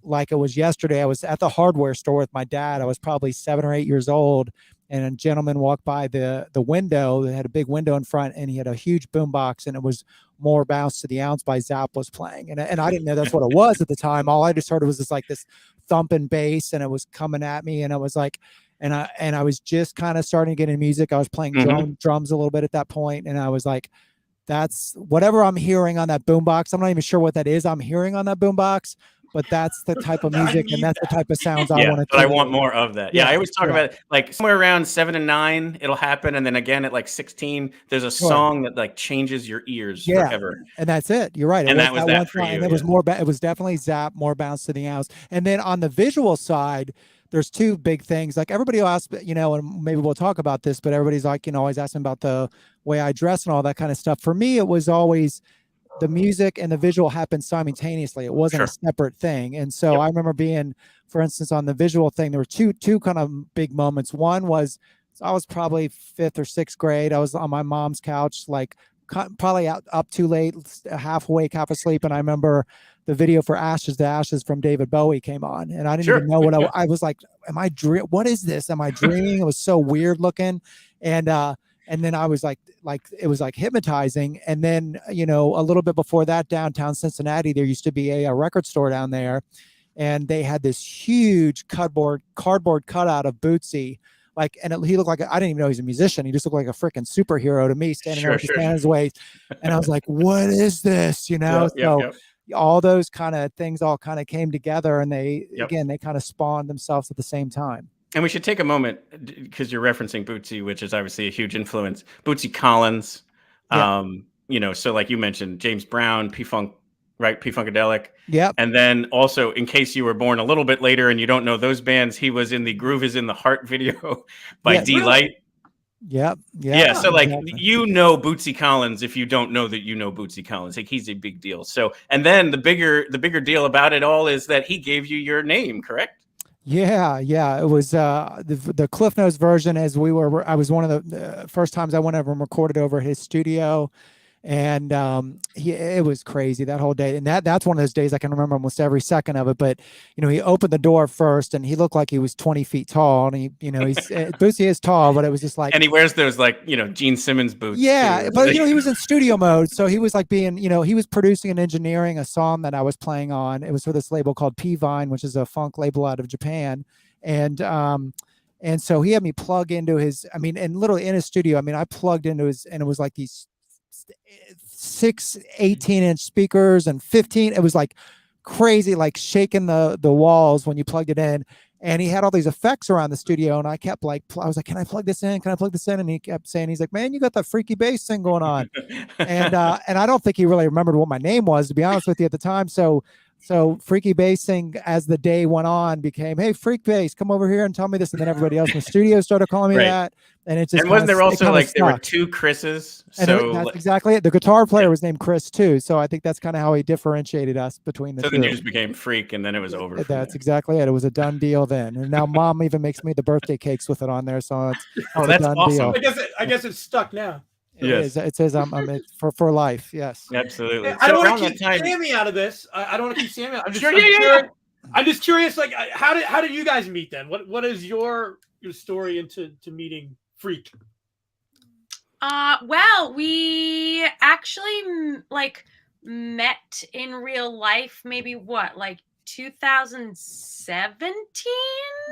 like it was yesterday. I was at the hardware store with my dad. I was probably 7 or 8 years old, and a gentleman walked by the window. They had a big window in front, and he had a huge boombox, and it was More Bounce to the Ounce by Zap was playing. And I didn't know that's what it was at the time. All I just heard was this thumping bass, and it was coming at me, and I was like, and I was just kind of starting to get into music. I was playing drums a little bit at that point, and I was like, that's whatever I'm hearing on that boombox. I'm not even sure what that is I'm hearing on that boombox, but that's the type of music and that's the type of sounds I want to. But I want more of that. Yeah, I always talk about it, like somewhere around 7 and 9, it'll happen, and then again at like 16, there's a song that like changes your ears forever. And that's it. You're right. And that was that for you. And it was it was definitely Zap, More Bounce to the Ounce. And then on the visual side, there's two big things. Like everybody will ask, and maybe we'll talk about this, but everybody's like, always asking about the way I dress and all that kind of stuff. For me, it was always the music and the visual happened simultaneously. It wasn't a separate thing. And so I remember being, for instance, on the visual thing, there were two kind of big moments. One was I was probably 5th or 6th grade. I was on my mom's couch, like probably up too late, half awake, half asleep. And I remember the video for Ashes to Ashes from David Bowie came on, and I didn't even know what I was like. Am I dreaming? What is this? Am I dreaming? It was so weird looking. And then I was like it was like hypnotizing. And then, a little bit before that, downtown Cincinnati, there used to be a record store down there, and they had this huge cardboard cutout of Bootsy. He looked like, I didn't even know he was a musician. He just looked like a freaking superhero to me, standing there with his hands waist. And I was like, what is this? All those kind of things all kind of came together, and they kind of spawned themselves at the same time. And we should take a moment because you're referencing Bootsy, which is obviously a huge influence. Bootsy Collins, so like you mentioned, James Brown, P-Funk, right? P-Funkadelic. Yep. And then also, in case you were born a little bit later and you don't know those bands, he was in the Groove is in the Heart video by D-Light. Yep. Yeah, so like exactly. you know Bootsy Collins if you don't know that you know Bootsy Collins. Like he's a big deal. So and then the bigger deal about it all is that he gave you your name, correct? Yeah, it was the Cliff Notes version. I was one of the first times I went over and recorded over at his studio, and it was crazy that whole day. And that's one of those days I can remember almost every second of it. But he opened the door first, and he looked like he was 20 feet tall, and he's Bootsy is tall, but it was just like, And he wears those like Gene Simmons boots. yeah, too. but he was in studio mode, so he was like being, he was producing and engineering a song that I was playing on. It was for this label called P Vine, which is a funk label out of Japan, and so he had me plug into his, and literally in his studio, I plugged into his, and it was like these 6 18-inch speakers and 15. It was like crazy, like shaking the walls when you plugged it in. And he had all these effects around the studio, and I kept I was like, can I plug this in? Can I plug this in? And he kept saying, he's like, man, you got that freaky bass thing going on. And I don't think he really remembered what my name was, to be honest with you, at the time. So Freaky Bass thing, as the day went on, became, hey, Freak Bass, come over here and tell me this. And then everybody else in the studio started calling me that. And it just, and wasn't there also like stuck. there were 2 Chris's? So that's exactly it. The guitar player was named Chris too. So I think that's kind of how he differentiated us between the two. So then you just became Freak, and then it was over. That's exactly it. It was a done deal then. And now Mom even makes me the birthday cakes with it on there. So it's that's a done awesome. deal. I guess it's stuck now. It says I'm for life. Yes, absolutely. I don't want to keep Sammy out of this. I don't want to keep Sammy out. I'm just curious. Like, how did you guys meet then? What is your story into meeting Freak? Well, we actually met in real life. Maybe 2017.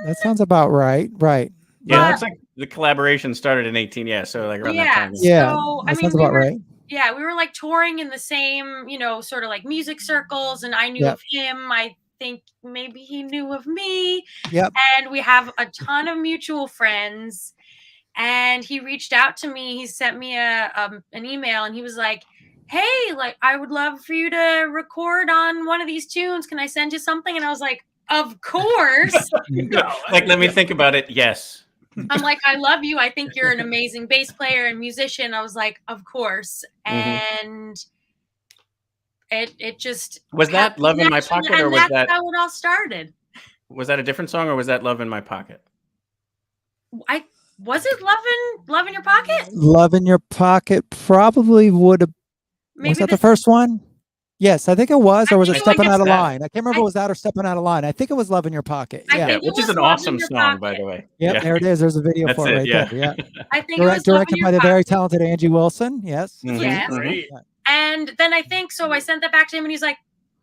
That sounds about right. Right. Yeah, that's like the collaboration started in 18. Yeah, so like around that time. Yeah, so, that sounds about right. Yeah, we were like touring in the same, sort of like music circles, and I knew of him. I think maybe he knew of me. Yep. And we have a ton of mutual friends. And he reached out to me. He sent me an email, and he was like, hey, like, I would love for you to record on one of these tunes. Can I send you something? And I was like, of course. Like, let me think about it. Yes. I'm like, I love you. I think you're an amazing bass player and musician. I was like, of course. And it just was that Love in My Pocket, or was that how it all started? Was that a different song, or was that Love in My Pocket? Was it Love in Your Pocket? Love in Your Pocket probably would have. Was that the first one? Yes, I think it was. Or was it Stepping Out of Line? I can't remember if it was that or Stepping Out of Line. I think it was Love in Your Pocket. Yeah, which is an awesome song, by the way. Yep, there it is. There's a video for it right there. Yeah. I think it was directed by the very talented Angie Wilson. Yes. Yes. And then I think so. I sent that back to him, and he's like,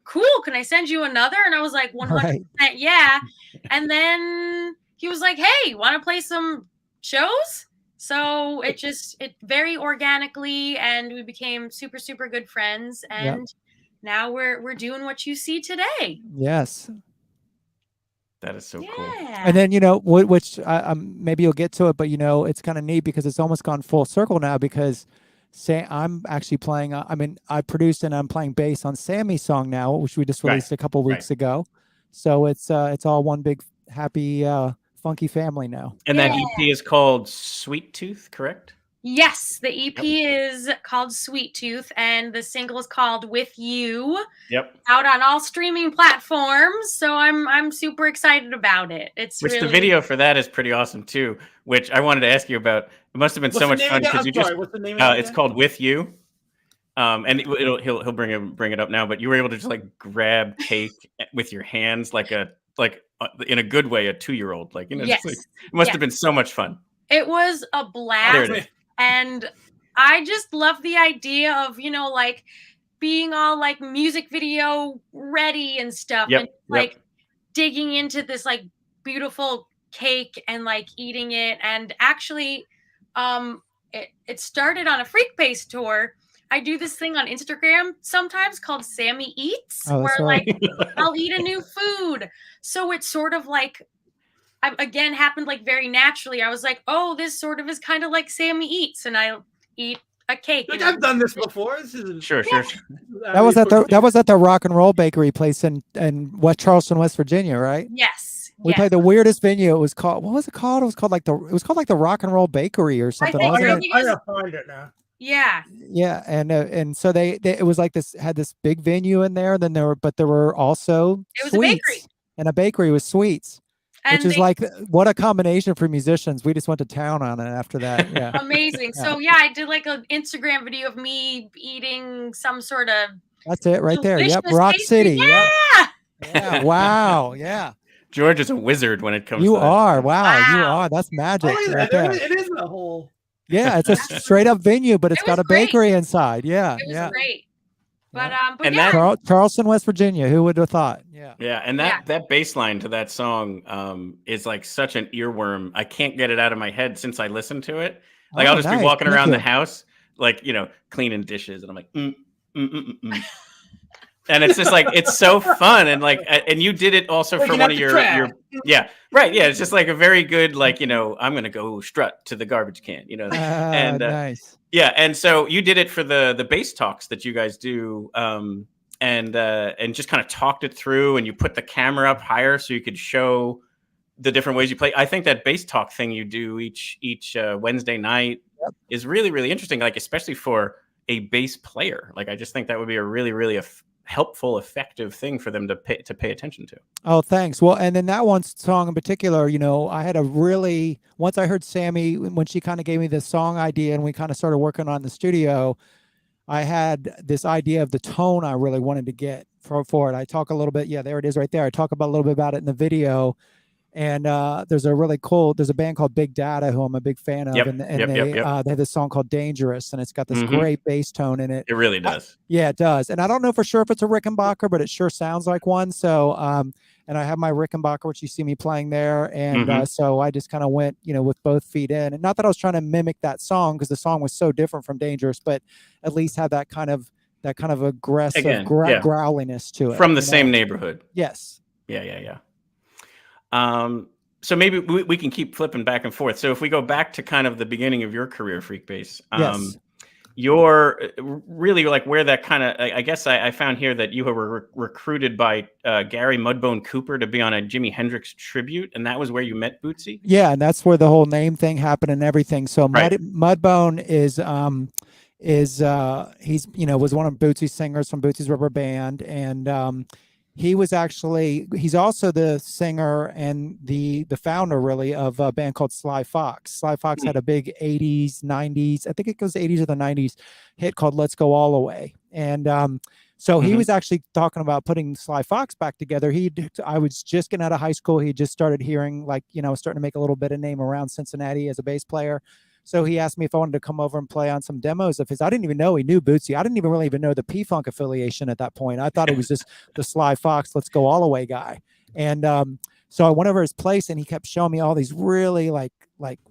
"Cool, can I send you another?" And I was like, "100%, yeah." And then he was like, "Hey, want to play some shows?" So it very organically, and we became super, super good friends, and now we're doing what you see today. Yes. That is so cool. And then, which maybe you'll get to it, but it's kind of neat because it's almost gone full circle now, because I'm actually playing, I produced and I'm playing bass on Sammy's song now, which we just released a couple weeks ago. So it's all one big happy, funky family now. And that EP is called Sweet Tooth, correct? Yes, the EP is called Sweet Tooth, and the single is called With You. Yep. Out on all streaming platforms, so I'm super excited about it. The video for that is pretty awesome too, which I wanted to ask you about. It must have been so much fun because what's the name of it? It's called With You. And he'll bring it up now, but you were able to just like grab cake with your hands like in a good way, a 2-year-old. Yes. It must have been so much fun. It was a blast. There it is. And I just love the idea of, being all like music video ready and stuff, and digging into this like beautiful cake and like eating it. And actually, it started on a FREEKBASS tour. I do this thing on Instagram sometimes called Sammy Eats, where I'll eat a new food. So it's sort of like, again, happened like very naturally. I was like, oh, this sort of is kind of like Sammy Eats, and I eat a cake. Like, I've done this before. This isn't sure. That was at the Rock and Roll Bakery place in West Charleston, West Virginia, right? Yes. We played the weirdest venue. It was called, what was it called? It was called like the Rock and Roll Bakery or something. I Wasn't it? gotta find it now. Yeah. Yeah, and so they it was like this, had this big venue in there. Then there were also It was a sweets, bakery. and a bakery with sweets, And which is like what a combination for musicians. We just went to town on it after that. Yeah, amazing. Yeah. So yeah, I did like an Instagram video of me eating some sort of. That's it right there. Yep, delicious Rock pastry. City. Yeah. Yep. Yeah. Wow. Yeah. George is a wizard when it comes You to that. are. Wow. You Wow. are. That's magic Oh, yeah, right there. it is a whole. Yeah, it's a straight up venue, but it's It got was a great. bakery inside. Yeah. It was Yeah. great. But And yeah. that- Charleston, West Virginia. Who would have thought? Yeah. Yeah, and that bass line to that song is like such an earworm. I can't get it out of my head since I listened to it. Like Oh, I'll just be nice. walking Thank around you. the house, like cleaning dishes, and I'm like, and it's just like it's so fun, and like, and you did it also for Looking one at of the your track. right, yeah. It's just like a very good like I'm gonna go strut to the garbage can, and Nice. yeah, and so you did it for the bass talks that you guys do, and just kind of talked it through, and you put the camera up higher so you could show the different ways you play. I think that bass talk thing you do each Wednesday night is really, really interesting. Like especially for a bass player, like I just think that would be a really, really helpful, effective thing for them to pay attention to. Oh, thanks. Well, and then that one song in particular, I had once I heard Sammy, when she kind of gave me this song idea and we kind of started working on the studio, I had this idea of the tone I really wanted to get for it. I talk a little bit. Yeah, there it is right there. I talk about a little bit about it in the video. And there's a band called Big Data who I'm a big fan of, and they have this song called Dangerous, and it's got this great bass tone in it. It really does. Yeah, it does. And I don't know for sure if it's a Rickenbacker, but it sure sounds like one. So, and I have my Rickenbacker, which you see me playing there, and so I just kind of went, with both feet in. And not that I was trying to mimic that song because the song was so different from Dangerous, but at least have that kind of aggressive growliness to it from the same neighborhood. Yes. Yeah. So maybe we can keep flipping back and forth. So if we go back to kind of the beginning of your career, FREEKBASS, yes. You're really like where that kind of, I guess I found here that you were recruited by Gary Mudbone Cooper to be on a Jimi Hendrix tribute. And that was where you met Bootsy? Yeah. And that's where the whole name thing happened and everything. So Mudbone is he's, was one of Bootsy's singers from Bootsy's Rubber Band. And, he's also the singer and the founder really of a band called Sly Fox. Sly Fox had a big 80s, 90s, I think it goes 80s or the 90s hit called Let's Go All the Way. And so he was actually talking about putting Sly Fox back together. I was just getting out of high school. He just started hearing starting to make a little bit of name around Cincinnati as a bass player. So he asked me if I wanted to come over and play on some demos of his. I didn't even know he knew Bootsy. I didn't even really know the P-Funk affiliation at that point. I thought it was just the Sly Fox, Let's Go All the Way guy. And so I went over his place and he kept showing me all these really like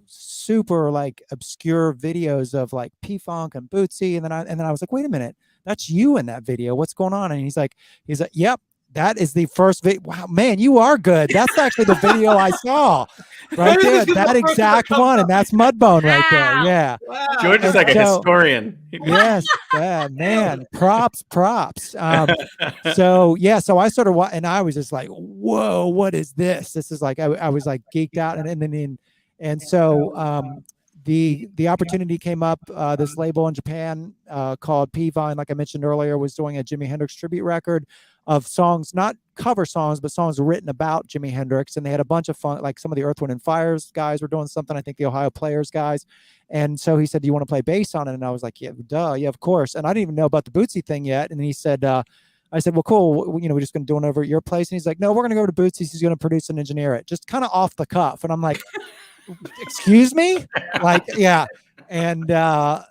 super like obscure videos of like P-Funk and Bootsy. And then I was like, wait a minute, that's you in that video. What's going on? And he's like, yep. That is the first video. Wow, man, you are good. That's actually the video I saw right there. That exact one. And that's Mudbone right there. Yeah. Wow. George is like a historian. Yes. Yeah, man. Props. So I started and I was just like, whoa, what is this? This is like, I was like geeked out. And so the opportunity came up, this label in Japan called P-Vine, like I mentioned earlier, was doing a Jimi Hendrix tribute record of songs, not cover songs, but songs written about Jimi Hendrix. And they had a bunch of fun, like some of the Earth, Wind & Fire's guys were doing something. I think the Ohio Players guys. And so he said, do you want to play bass on it? And I was like, yeah, duh. Yeah, of course. And I didn't even know about the Bootsy thing yet. And then he said, I said, well, cool. We're just going to do it over at your place. And he's like, no, we're going to go to Bootsy's. He's going to produce and engineer it. Just kind of off the cuff. And I'm like, excuse me? Like, yeah. And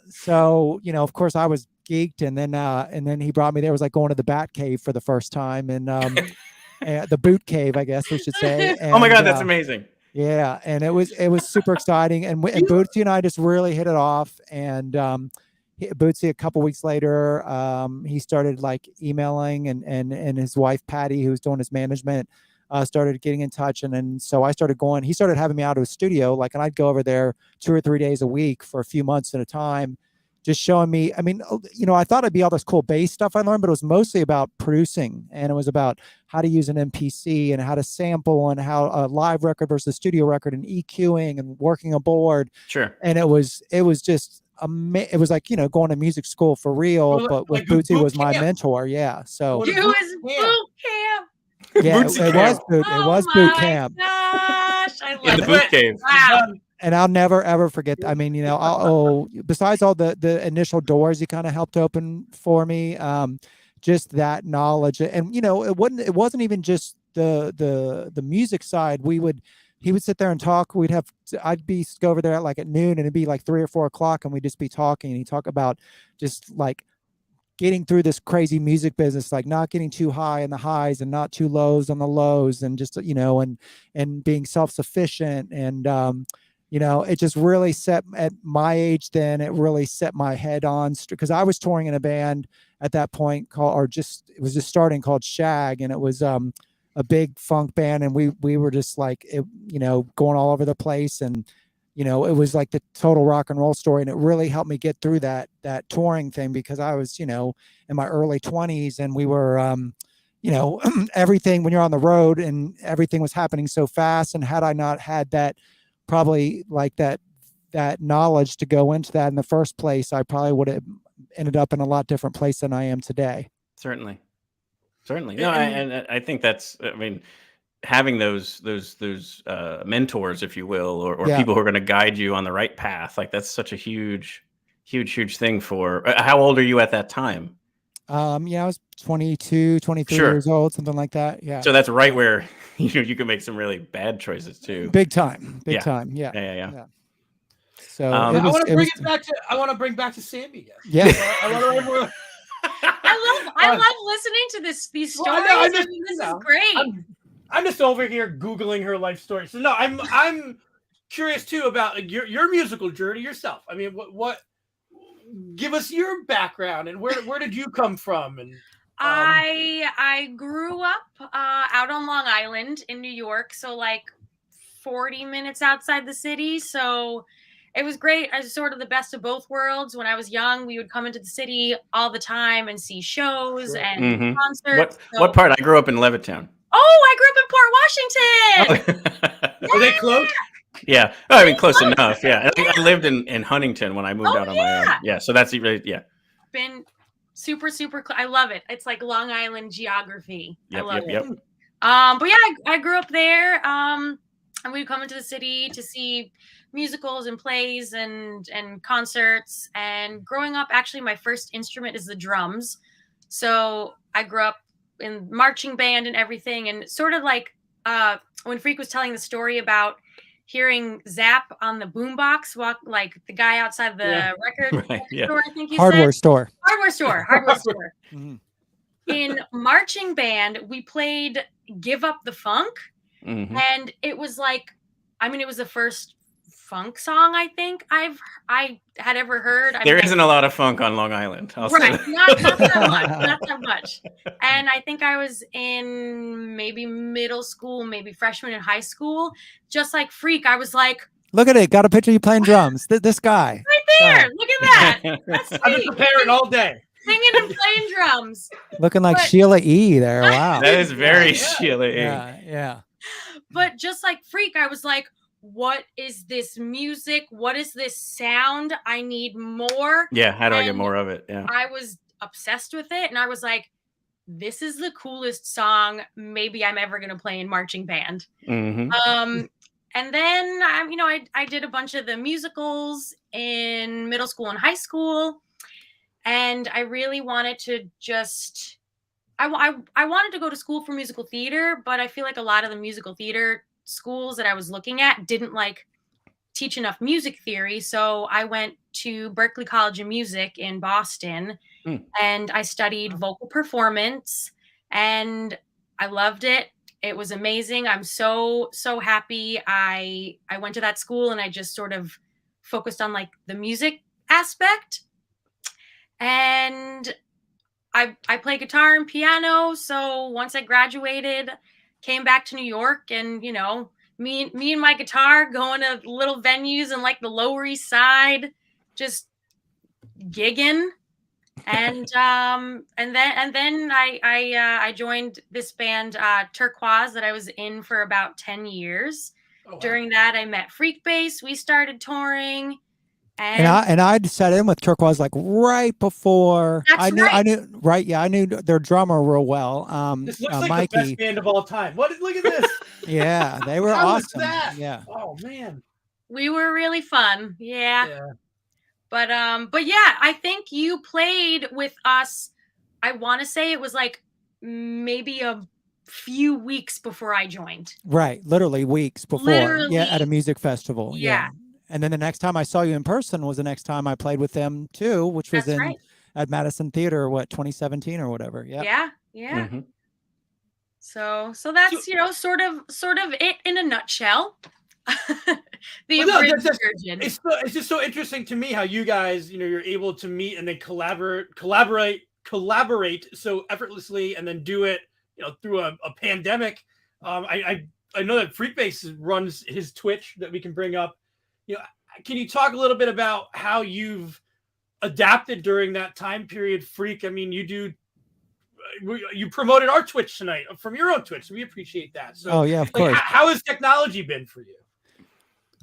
so, of course I was geeked, and then he brought me there. It was like going to the Bat Cave for the first time, and the Boot Cave, I guess we should say. And, oh my God, that's amazing. Yeah, and it was super exciting, and Bootsy and I just really hit it off. And Bootsy, a couple weeks later, he started like emailing, and his wife Patty, who was doing his management, started getting in touch. And then so I started going. He started having me out of his studio, and I'd go over there 2 or 3 days a week for a few months at a time. just showing me, I mean, I thought it'd be all this cool bass stuff I learned, but it was mostly about producing, and it was about how to use an MPC and how to sample and how a live record versus studio record and EQing and working a board. Sure. And it was just it was like, going to music school for real, Well, but with like Bootsy boot was my camp. mentor. Yeah. So You was boot camp. yeah, Bootsy it was boot camp. Gosh, I In love the it. boot cave. Wow. And I'll never ever forget. I mean, besides all the initial doors he kind of helped open for me, just that knowledge, and it wasn't even just the music side. He would sit there and talk. I'd go over there at noon, and it'd be like 3 or 4 o'clock, and we'd just be talking. And he'd talk about just like getting through this crazy music business, like not getting too high in the highs and not too lows on the lows, and just and being self-sufficient. And it just really set, at my age then, it really set my head on, because I was touring in a band at that point it was just starting, called Shag, and it was a big funk band, and we were just like going all over the place, and it was like the total rock and roll story, and it really helped me get through that touring thing, because I was in my early 20s, and we were everything, when you're on the road and everything was happening so fast, and had I not had that, probably like that knowledge to go into that in the first place, I probably would have ended up in a lot different place than I am today. Certainly. No, I think that's, I mean, having those mentors, if you will, or people who are going to guide you on the right path, like that's such a huge thing for. How old are you at that time? I was 22, 23 Sure. years old, something like that. Yeah. So that's right where you can make some really bad choices too. Big time. Yeah. Yeah. So I want to bring back to Sammy again. Yeah. I love listening to these stories. This is great. I'm just over here Googling her life story. So no, I'm curious too about your musical journey yourself. I mean, what give us your background, and where did you come from? And I grew up out on Long Island in New York, so like 40 minutes outside the city. So it was great. I was sort of the best of both worlds. When I was young, we would come into the city all the time and see shows and concerts. What part? I grew up in Levittown. Oh, I grew up in Port Washington. Are they close? Yeah. I mean, close enough. Yeah. I lived in Huntington when I moved out on my own. Yeah. So that's really, been super, super I love it. It's like Long Island geography. I love it. But yeah, I grew up there. And we would come into the city to see musicals and plays and concerts. And growing up, actually, my first instrument is the drums. So I grew up in marching band and everything. And sort of like when Freak was telling the story about hearing Zap on the boombox, like the guy outside the record store, I think you Hardware said. store. Hardware store. Mm-hmm. In marching band, we played Give Up the Funk. Mm-hmm. And it was like, I mean, it was the first funk song I think I had ever heard. There isn't a lot of funk on Long Island. Right, not that much. And I think I was in maybe middle school, maybe freshman in high school. Just like Freak, I was like, look at it. Got a picture of you playing drums. This guy. Right there. Look at that. That's I've been preparing all day. Singing and playing drums. Looking like Sheila E. there. Wow. That is very Sheila E. Yeah. But just like Freak, I was like, what is this music? What is this sound? I need more. Yeah, how do I get more of it? Yeah. I was obsessed with it, and I was like, this is the coolest song maybe I'm ever going to play in marching band. Mm-hmm. And then, I did a bunch of the musicals in middle school and high school, and I really wanted to just... I wanted to go to school for musical theater, but I feel like a lot of the musical theater schools that I was looking at didn't teach enough music theory. So I went to Berklee College of Music in Boston and I studied vocal performance, and I loved it. It was amazing. I'm so, so happy I went to that school, and I just sort of focused on the music aspect. And I play guitar and piano. So once I graduated, came back to New York, and, me and my guitar going to little venues in the Lower East Side, just gigging. And then I joined this band Turquoise that I was in for about 10 years. Oh, wow. During that, I met FREEKBASS. We started touring. And I sat in with Turquoise like right before. I knew their drummer real well. This looks like Mikey. the best band of all time. Look at this. Yeah, they were awesome. Yeah. Oh man. We were really fun. Yeah. But yeah, I think you played with us. I want to say it was like maybe a few weeks before I joined. Right, literally weeks before. At a music festival. Yeah. And then the next time I saw you in person was the next time I played with them too, which was at Madison Theater, 2017 or whatever. Yeah. Mm-hmm. So that's sort of it in a nutshell. It's just so interesting to me how you guys, you're able to meet and then collaborate so effortlessly, and then do it, through a pandemic. I know that FREEKBASS runs his Twitch that we can bring up. Can you talk a little bit about how you've adapted during that time period, Freak? I mean, you promoted our Twitch tonight from your own Twitch, so we appreciate that. So, of course. How has technology been for you?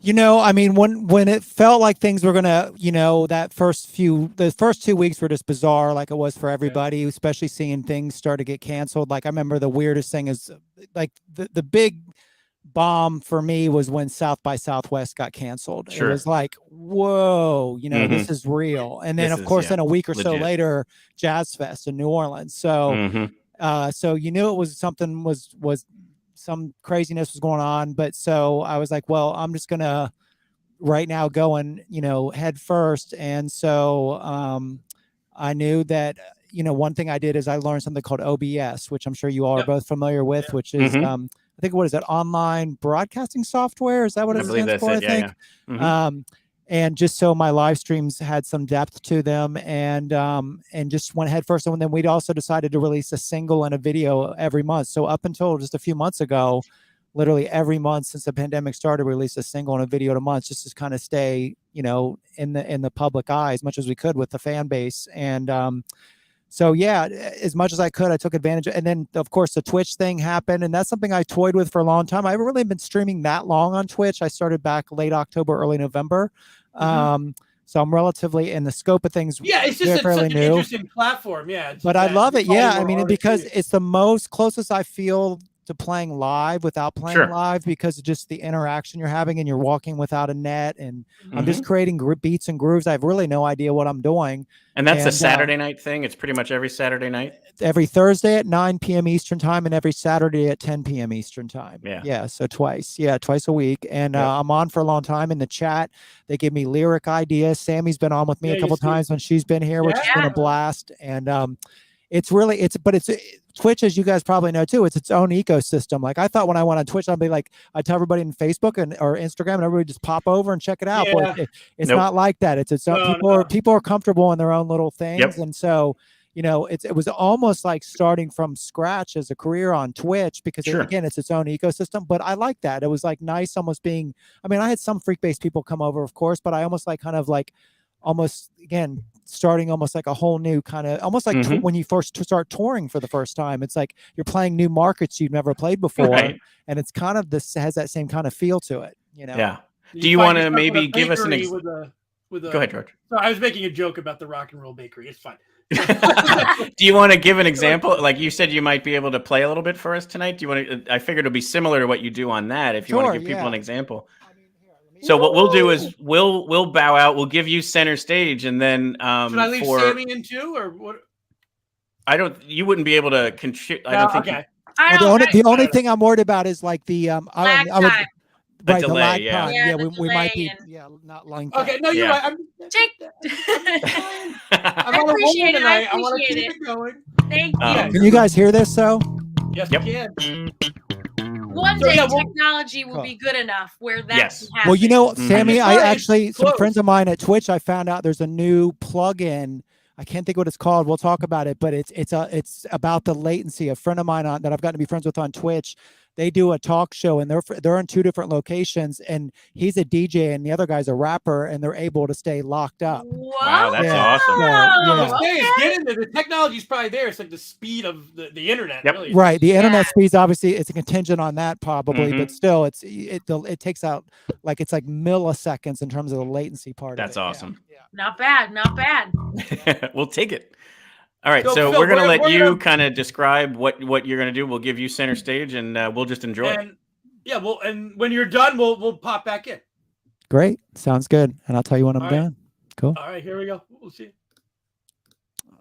I mean, when it felt like things were gonna, the first 2 weeks were just bizarre, like it was for everybody, especially seeing things start to get canceled. Like I remember the weirdest thing is like the big bomb for me was when South by Southwest got canceled. Sure. It was like, whoa, this is real. And then of course, then a week or so later, Jazz Fest in New Orleans. So, so you knew it was something was some craziness was going on. But so I was like, well, I'm just gonna right now go and head first. And so I knew that one thing I did is I learned something called OBS, which I'm sure you all are both familiar with, which is I think what is that, online broadcasting software? Is that what it stands for? I think. And just so my live streams had some depth to them, and just went head first. And then we'd also decided to release a single and a video every month. So up until just a few months ago, literally every month since the pandemic started, we released a single and a video a month, just to kind of stay, in the public eye as much as we could with the fan base. And so yeah, as much as I could, I took advantage of, and then of course the Twitch thing happened, and that's something I toyed with for a long time. I haven't really been streaming that long on Twitch. I started back late October, early November. So I'm relatively in the scope of things. Yeah, it's just such an interesting platform. Yeah, but I love it. Yeah, I mean, because it's the most closest I feel to playing live without playing live, because of just the interaction you're having, and you're walking without a net, and I'm just creating beats and grooves. I have really no idea what I'm doing. And that's a Saturday night thing. It's pretty much every Saturday night. Every Thursday at 9 p.m. Eastern time, and every Saturday at 10 p.m. Eastern time. Yeah. So twice a week. And I'm on for a long time in the chat. They give me lyric ideas. Sammy's been on with me a couple times when she's been here, which has been a blast. And it's Twitch, as you guys probably know too, it's its own ecosystem. Like I thought when I went on Twitch, I'd be like, I tell everybody in Facebook or Instagram, and everybody just pop over and check it out. But it's not like that. It's its own. People are comfortable in their own little things, and so it was almost like starting from scratch as a career on Twitch, because again, it's its own ecosystem. But I like that. It was like nice, almost being. I mean, I had some FREEKBASS people come over, of course, but I almost like kind of like almost again starting almost like a whole new kind of almost like when you first start touring for the first time. It's like you're playing new markets you've never played before, and it's kind of has that same kind of feel to it. Yeah. Do you want to maybe give us an example? Go ahead, George. So I was making a joke about the rock and roll bakery. It's fine. Do you want to give an example? Like you said, you might be able to play a little bit for us tonight. Do you want to? I figured it'll be similar to what you do on that. If you want to give people an example. So what we'll do is we'll bow out. We'll give you center stage, and then should I leave Sammy in too, or what? I don't. You wouldn't be able to contribute. I don't think. Okay. The only thing I'm worried about is like the the delay, the lag yeah. time. Yeah, we might be not lying. Okay, no, you're right. I'm on a roll tonight. I want to keep it going. Thank you. Can you guys hear this though? Yes, we can. One day technology will be good enough where that can happen. Well, Sammy, I actually, some friends of mine at Twitch, I found out there's a new plugin. I can't think what it's called. We'll talk about it, but it's about the latency. A friend of mine that I've gotten to be friends with on Twitch they do a talk show, and they're in 2 different locations, and he's a DJ and the other guy's a rapper, and they're able to stay locked up. Wow, that's Yeah. awesome. So, yeah. What's saying is get into the technology's probably there. It's like the speed of the internet. Yep. Really. Right. The internet speeds, obviously, it's a contingent on that probably, Mhm. but still, it takes out like it's like milliseconds in terms of the latency part. That's of it. awesome. Yeah. Not bad. Not bad. We'll take it. All right, So, so Phil, we're gonna let we're you gonna- kind of describe what you're gonna do. We'll give you center stage, and we'll just enjoy. And yeah, well, and when you're done, we'll pop back in. Great. Sounds good. And I'll tell you when I'm All right. done. Cool. All right, here we go. We'll see.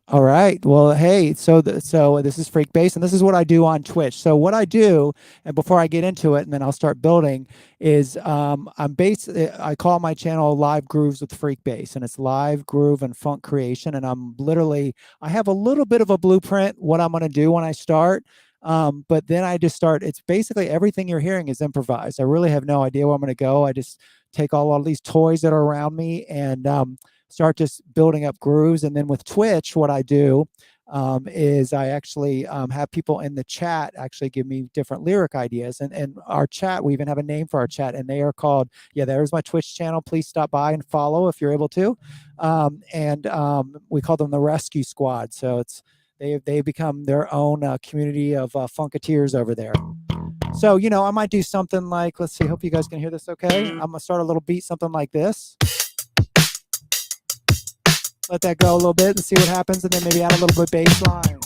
All right. Well, hey, so this is FREEKBASS, and this is what I do on Twitch. So what I do, and before I get into it, and then I'll start building, is I call my channel Live Grooves with FREEKBASS, and it's live groove and funk creation. And I have a little bit of a blueprint what I'm going to do when I start. But then I just start. It's basically everything you're hearing is improvised. I really have no idea where I'm going to go. I just take all of these toys that are around me and start just building up grooves. And then with Twitch, what I do is I actually have people in the chat actually give me different lyric ideas. And our chat, we even have a name for our chat, and they are called, there's my Twitch channel. Please stop by and follow if you're able to. We call them the Rescue Squad. So they become their own community of funketeers over there. So, I might do something like, let's see, hope you guys can hear this okay. I'm going to start a little beat, something like this. Let that go a little bit and see what happens, and then maybe add a little bit bass line.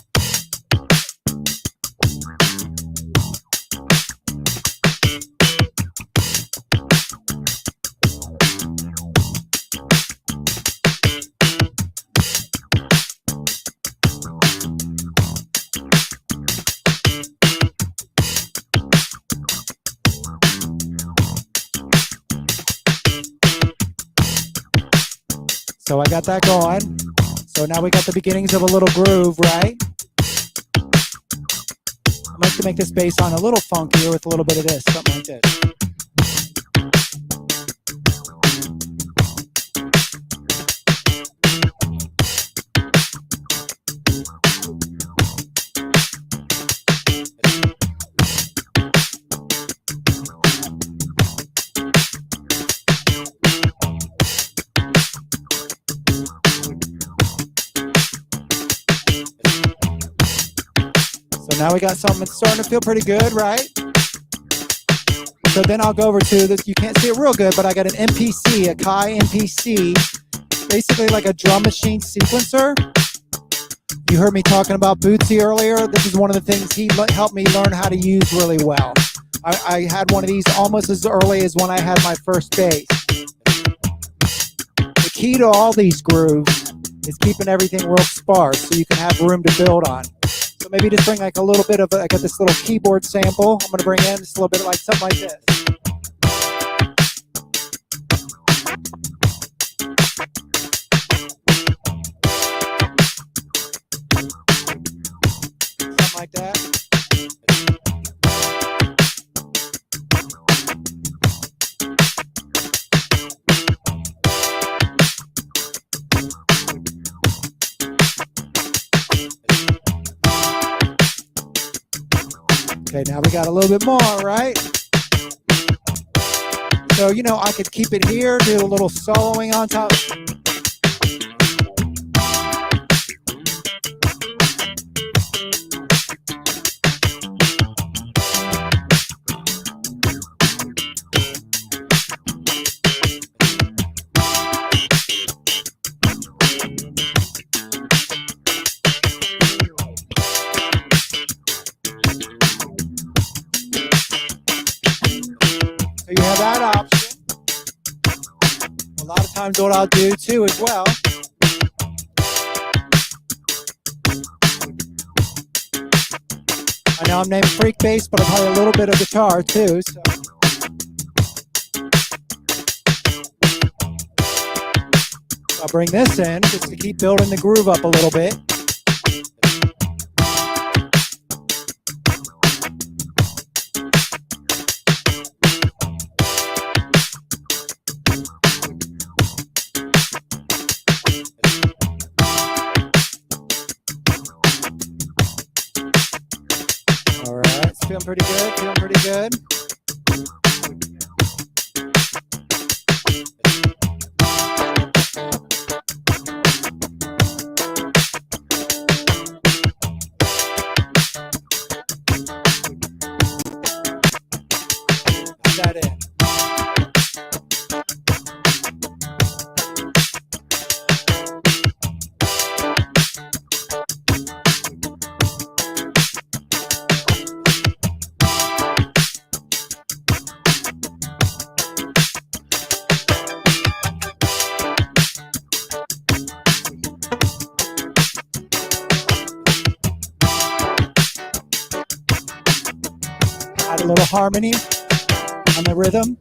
So I got that going. So now we got the beginnings of a little groove, right? I like to make this bass line a little funkier with a little bit of this, something like this. So now we got something that's starting to feel pretty good, right? So then I'll go over to this. You can't see it real good, but I got an MPC, a Kai MPC, basically like a drum machine sequencer. You heard me talking about Bootsy earlier. This is one of the things he helped me learn how to use really well. I had one of these almost as early as when I had my first bass. The key to all these grooves is keeping everything real sparse so you can have room to build on. So maybe just bring like a little bit of, I got this little keyboard sample. I'm going to bring in just a little bit like something like this. Something like that. Okay, now we got a little bit more, right? So, I could keep it here, do a little soloing on top. So you have that option. A lot of times what I'll do too as well. I know I'm named FREEKBASS, but I play a little bit of guitar too. So. I'll bring this in just to keep building the groove up a little bit. pretty good. Feeling pretty good. That in. Add a little harmony on the rhythm.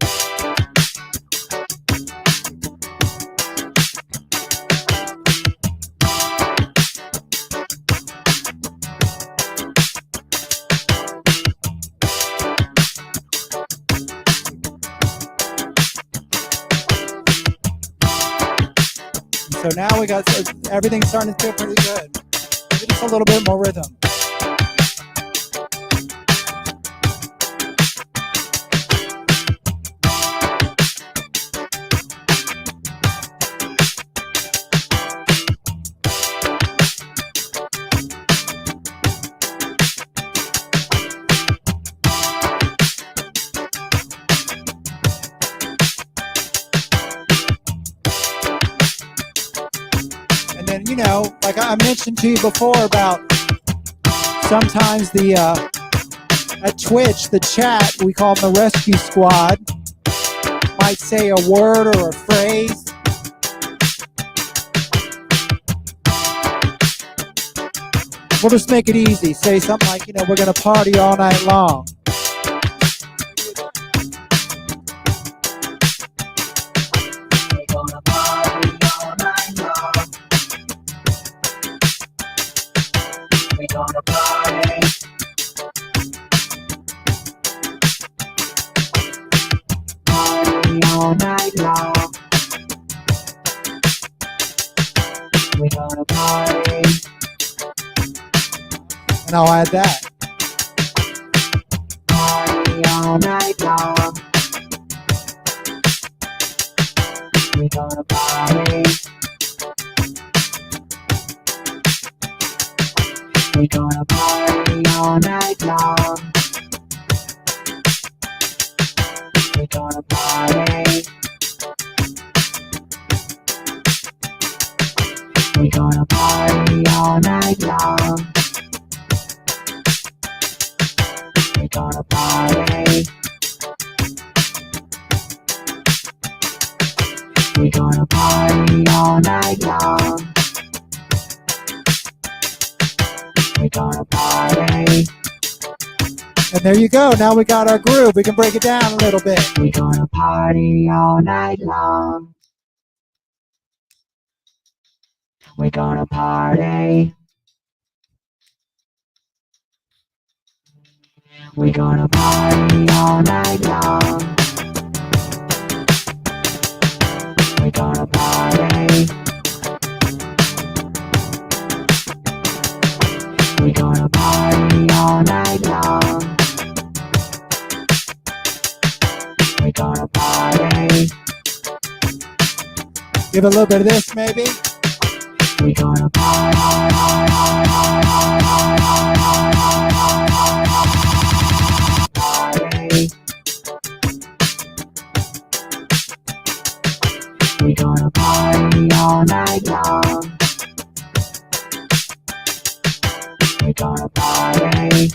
So now we got everything's starting to feel pretty good. Maybe just a little bit more rhythm. And you know, like I mentioned to you before about sometimes at Twitch, the chat, we call them the rescue squad, might say a word or a phrase. We'll just make it easy. Say something like, you know, we're going to party all night long. All night long. We're gonna party. And I'll add that. Party all night long. We're gonna party. We're gonna party all night long. We're gonna party. We're gonna party all night long. We're gonna party. We're gonna party all night long. We're gonna party. And there you go. Now we got our groove. We can break it down a little bit. We're gonna party all night long. We're gonna party. We're gonna party all night long. We're gonna party. We're gonna party all night long. We're gonna party. Give a little bit of this, maybe. We're gonna party. We're gonna party all night long. We're gonna party.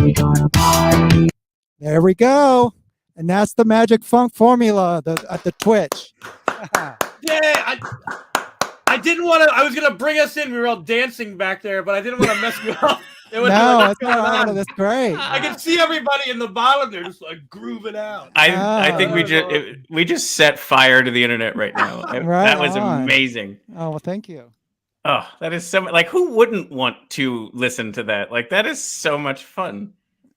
We're gonna party. There we go. And that's the magic funk formula at the Twitch. Yeah, I didn't want to. I was gonna bring us in. We were all dancing back there, but I didn't want to mess you up. No, that's not. That's great. I can see everybody in the bottom. They're just like grooving out. I think we just set fire to the internet right now. Right that was on. amazing. Oh well, thank you. Oh, that is so like who wouldn't want to listen to that? Like that is so much fun.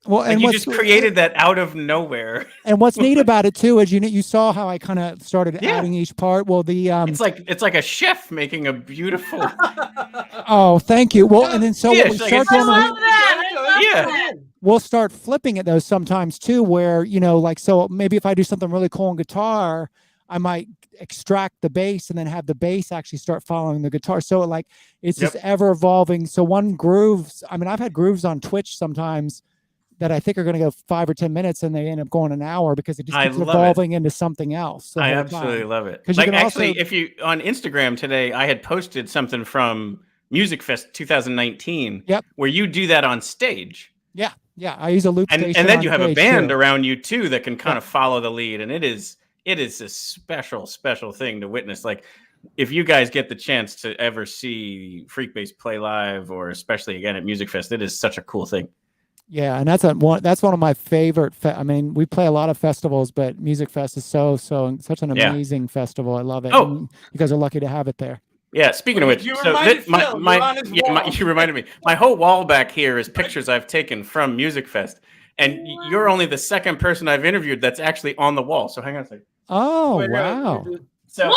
Well, and you just created that out of nowhere. And what's neat about it too is you saw how I kind of started adding each part. Well, the it's like a chef making a beautiful. Oh, thank you. Well, and then so Yeah, what we it's like start it's- doing, I love that. I love Yeah. that. we'll start flipping it though sometimes too, where like so maybe if I do something really cool on guitar, I might extract the bass and then have the bass actually start following the guitar. So like it's just ever evolving. So one grooves, I mean, I've had grooves on Twitch sometimes that I think are going to go 5 or 10 minutes and they end up going an hour because it just keeps evolving into something else. I absolutely love it. 'Cause you Like can actually, also- if you on Instagram today, I had posted something from Music Fest 2019. Yep. Where you do that on stage. Yeah. Yeah. I use a loop And station then on you have a stage, band too. around you too that can kind of follow the lead. And it is a special thing to witness. Like if you guys get the chance to ever see FREEKBASS play live, or especially again at Music Fest, it is such a cool thing. Yeah, and that's one of my favorite. I mean, we play a lot of festivals, but Music Fest is such an amazing festival. I love it. Oh, and you guys are lucky to have it there. Yeah, speaking of which, You so reminded my Phil, you're on his wall. you reminded me. My whole wall back here is pictures I've taken from Music Fest, and you're only the second person I've interviewed that's actually on the wall. So hang on a second. Oh, Wait, wow. So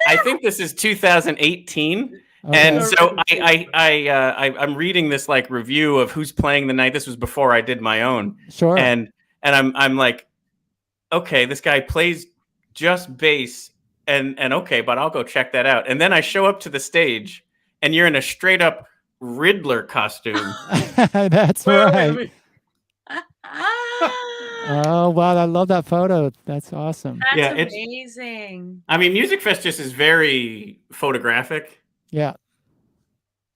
I think this is 2018. Okay. And so I'm reading this like review of who's playing the night. This was before I did my own. Sure. And I'm like, okay, this guy plays just bass, and okay, but I'll go check that out. And then I show up to the stage, and you're in a straight up Riddler costume. That's right. Oh wow, I love that photo. That's awesome. That's amazing. I mean, Music Fest just is very photographic. Yeah.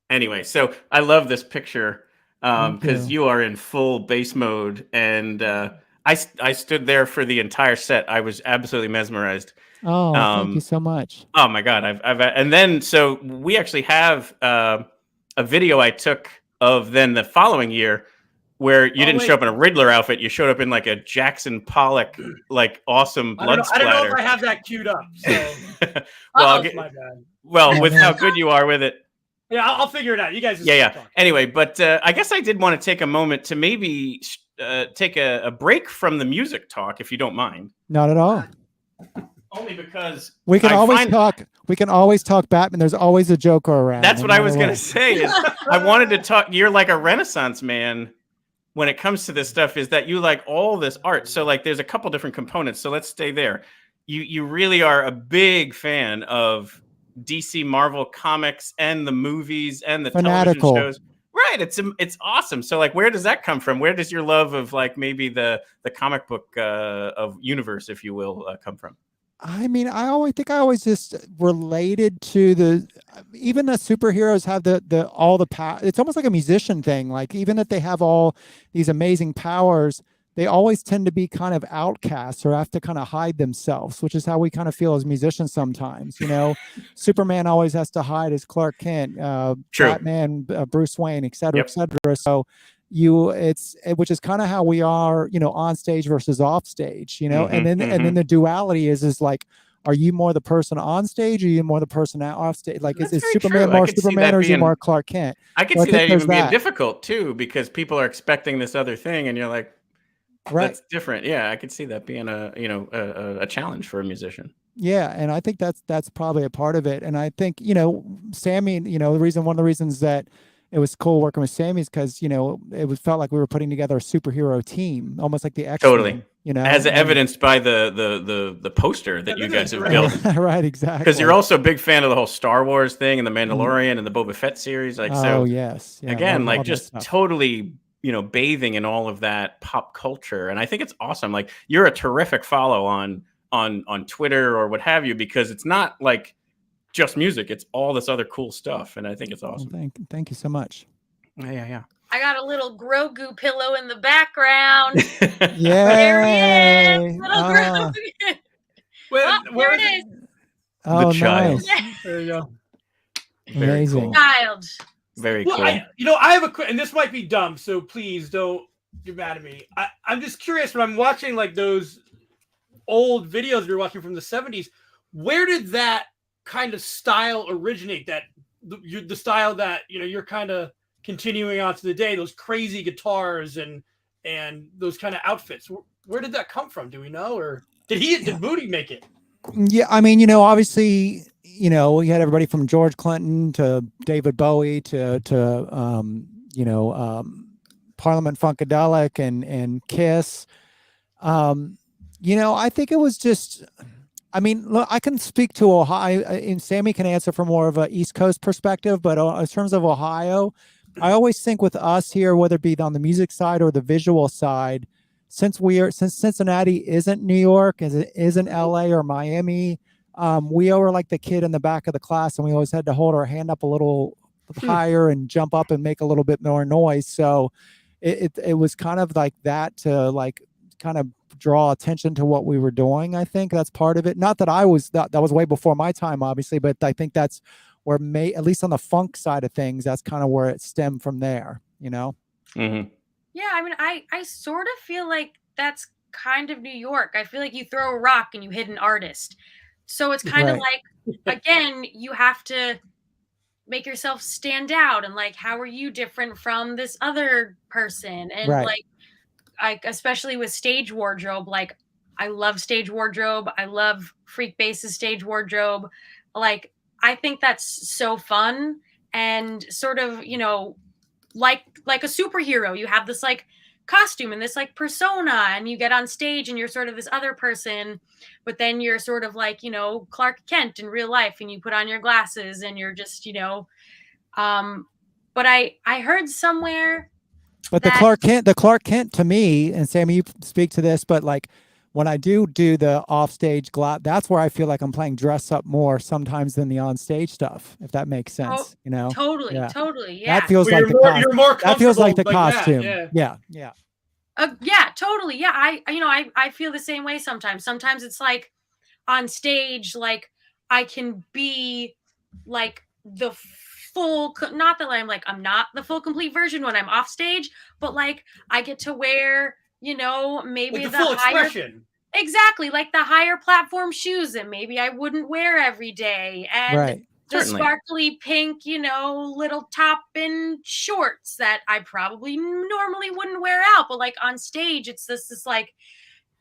Anyway, so I love this picture because you are in full bass mode, and I stood there for the entire set. I was absolutely mesmerized. Oh, thank you so much. Oh my God, and then so we actually have a video I took of then the following year where you didn't show up in a Riddler outfit. You showed up in like a Jackson Pollock, like awesome blood splatter. I don't know if I have that queued up. So. Well, my bad. Well, with how good you are with it. Yeah, I'll figure it out. You guys just Yeah. Anyway, but I guess I did want to take a moment to maybe take a break from the music talk, if you don't mind. Not at all. Only because we can always talk Batman. There's always a Joker around. That's what I was going to say. Is I wanted to talk. You're like a Renaissance man when it comes to this stuff. Is that you like all this art? So like, there's a couple different components. So let's stay there. You really are a big fan of DC Marvel comics and the movies and the television shows. Right. It's awesome. So like, where does that come from? Where does your love of like maybe the comic book of universe, if you will, come from? I mean, I always just related to even the superheroes have all the power. It's almost like a musician thing. Like even that they have all these amazing powers, they always tend to be kind of outcasts or have to kind of hide themselves, which is how we kind of feel as musicians sometimes. Superman always has to hide as Clark Kent, Batman, Bruce Wayne, et cetera, et cetera. So which is kind of how we are, on stage versus off stage, and then the duality is like, are you more the person on stage or are you more the person off stage? Like, is Superman more Superman or is he more Clark Kent? I could see that even being difficult too, because people are expecting this other thing and you're like, that's different. Yeah, I could see that being a challenge for a musician. Yeah, and I think that's probably a part of it. And I think, Sammy, one of the reasons that it was cool working with Sammy is because, it felt like we were putting together a superhero team, almost like the X-Men. Totally. As evidenced by the poster that you guys have built. Right, exactly. Because you're also a big fan of the whole Star Wars thing and the Mandalorian and the Boba Fett series. Like, so yes. Yeah, again, like just totally, bathing in all of that pop culture. And I think it's awesome. Like you're a terrific follow on Twitter or what have you, because it's not like just music, it's all this other cool stuff, and I think it's awesome. Well, thank you so much. Yeah. I got a little Grogu pillow in the background. Yeah, there he is, little Grogu. There it is. Oh, the child. Nice. There you go. Amazing. Cool. Child. Very cool. I have a and this might be dumb, so please don't get mad at me. I'm just curious when I'm watching like those old videos we were watching from the 70s. Where did that kind of style originate? That the style that you're kind of continuing on to the day, those crazy guitars and those kind of outfits. Where did that come from? Do we know, or did Moody make it? Yeah, I mean, obviously, you know, we had everybody from George Clinton to David Bowie to Parliament Funkadelic and Kiss. You know, I think it was just, I mean, look, I can speak to Ohio, and Sammy can answer from more of a East Coast perspective, but in terms of Ohio, I always think with us here, whether it be on the music side or the visual side, since Cincinnati isn't New York, as it isn't LA or Miami, we were like the kid in the back of the class, and we always had to hold our hand up a little higher and jump up and make a little bit more noise. So it was kind of like that to like kind of draw attention to what we were doing. I think that's part of it. Not that that was way before my time, obviously, but I think that's where at least on the funk side of things, that's kind of where it stemmed from there, you know? Yeah, I mean, I sort of feel like that's kind of New York. I feel like you throw a rock and you hit an artist. So it's kind of like, again, you have to make yourself stand out, and like, how are you different from this other person? And like especially with stage wardrobe, like I love stage wardrobe. I love FREEKBASS's stage wardrobe. Like, I think that's so fun and sort of, you know, like a superhero. You have this like costume and this like persona, and you get on stage and you're sort of this other person, but then you're sort of like, you know, Clark Kent in real life, and you put on your glasses and you're just, you know, but I heard somewhere. But the Clark Kent to me, and Sammy, you speak to this, but like when I do the offstage that's where I feel like I'm playing dress up more sometimes than the onstage stuff, if that makes sense. You know, totally. Yeah. That feels like you're more that feels like the like costume. That, yeah. Yeah, totally. Yeah, I feel the same way sometimes. Sometimes it's like on stage, like I can be like the full, not that I'm not the full complete version when I'm off stage, but like I get to wear, you know, maybe like the full higher expression. Exactly, like the higher platform shoes that maybe I wouldn't wear every day, and the sparkly pink, you know, little top and shorts that I probably normally wouldn't wear out, but like on stage, it's this like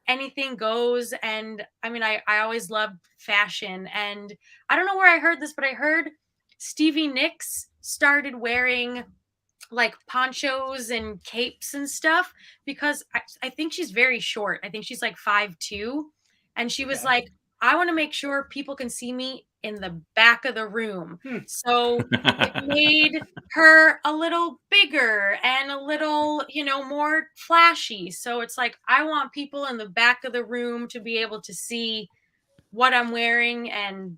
anything goes. And I mean, I always loved fashion, and I don't know where I heard this, but I heard Stevie Nicks started wearing like ponchos and capes and stuff because I think she's very short. I think she's like 5'2", and she was like, I want to make sure people can see me in the back of the room. So it made her a little bigger and a little, you know, more flashy. So it's like, I want people in the back of the room to be able to see what I'm wearing. And,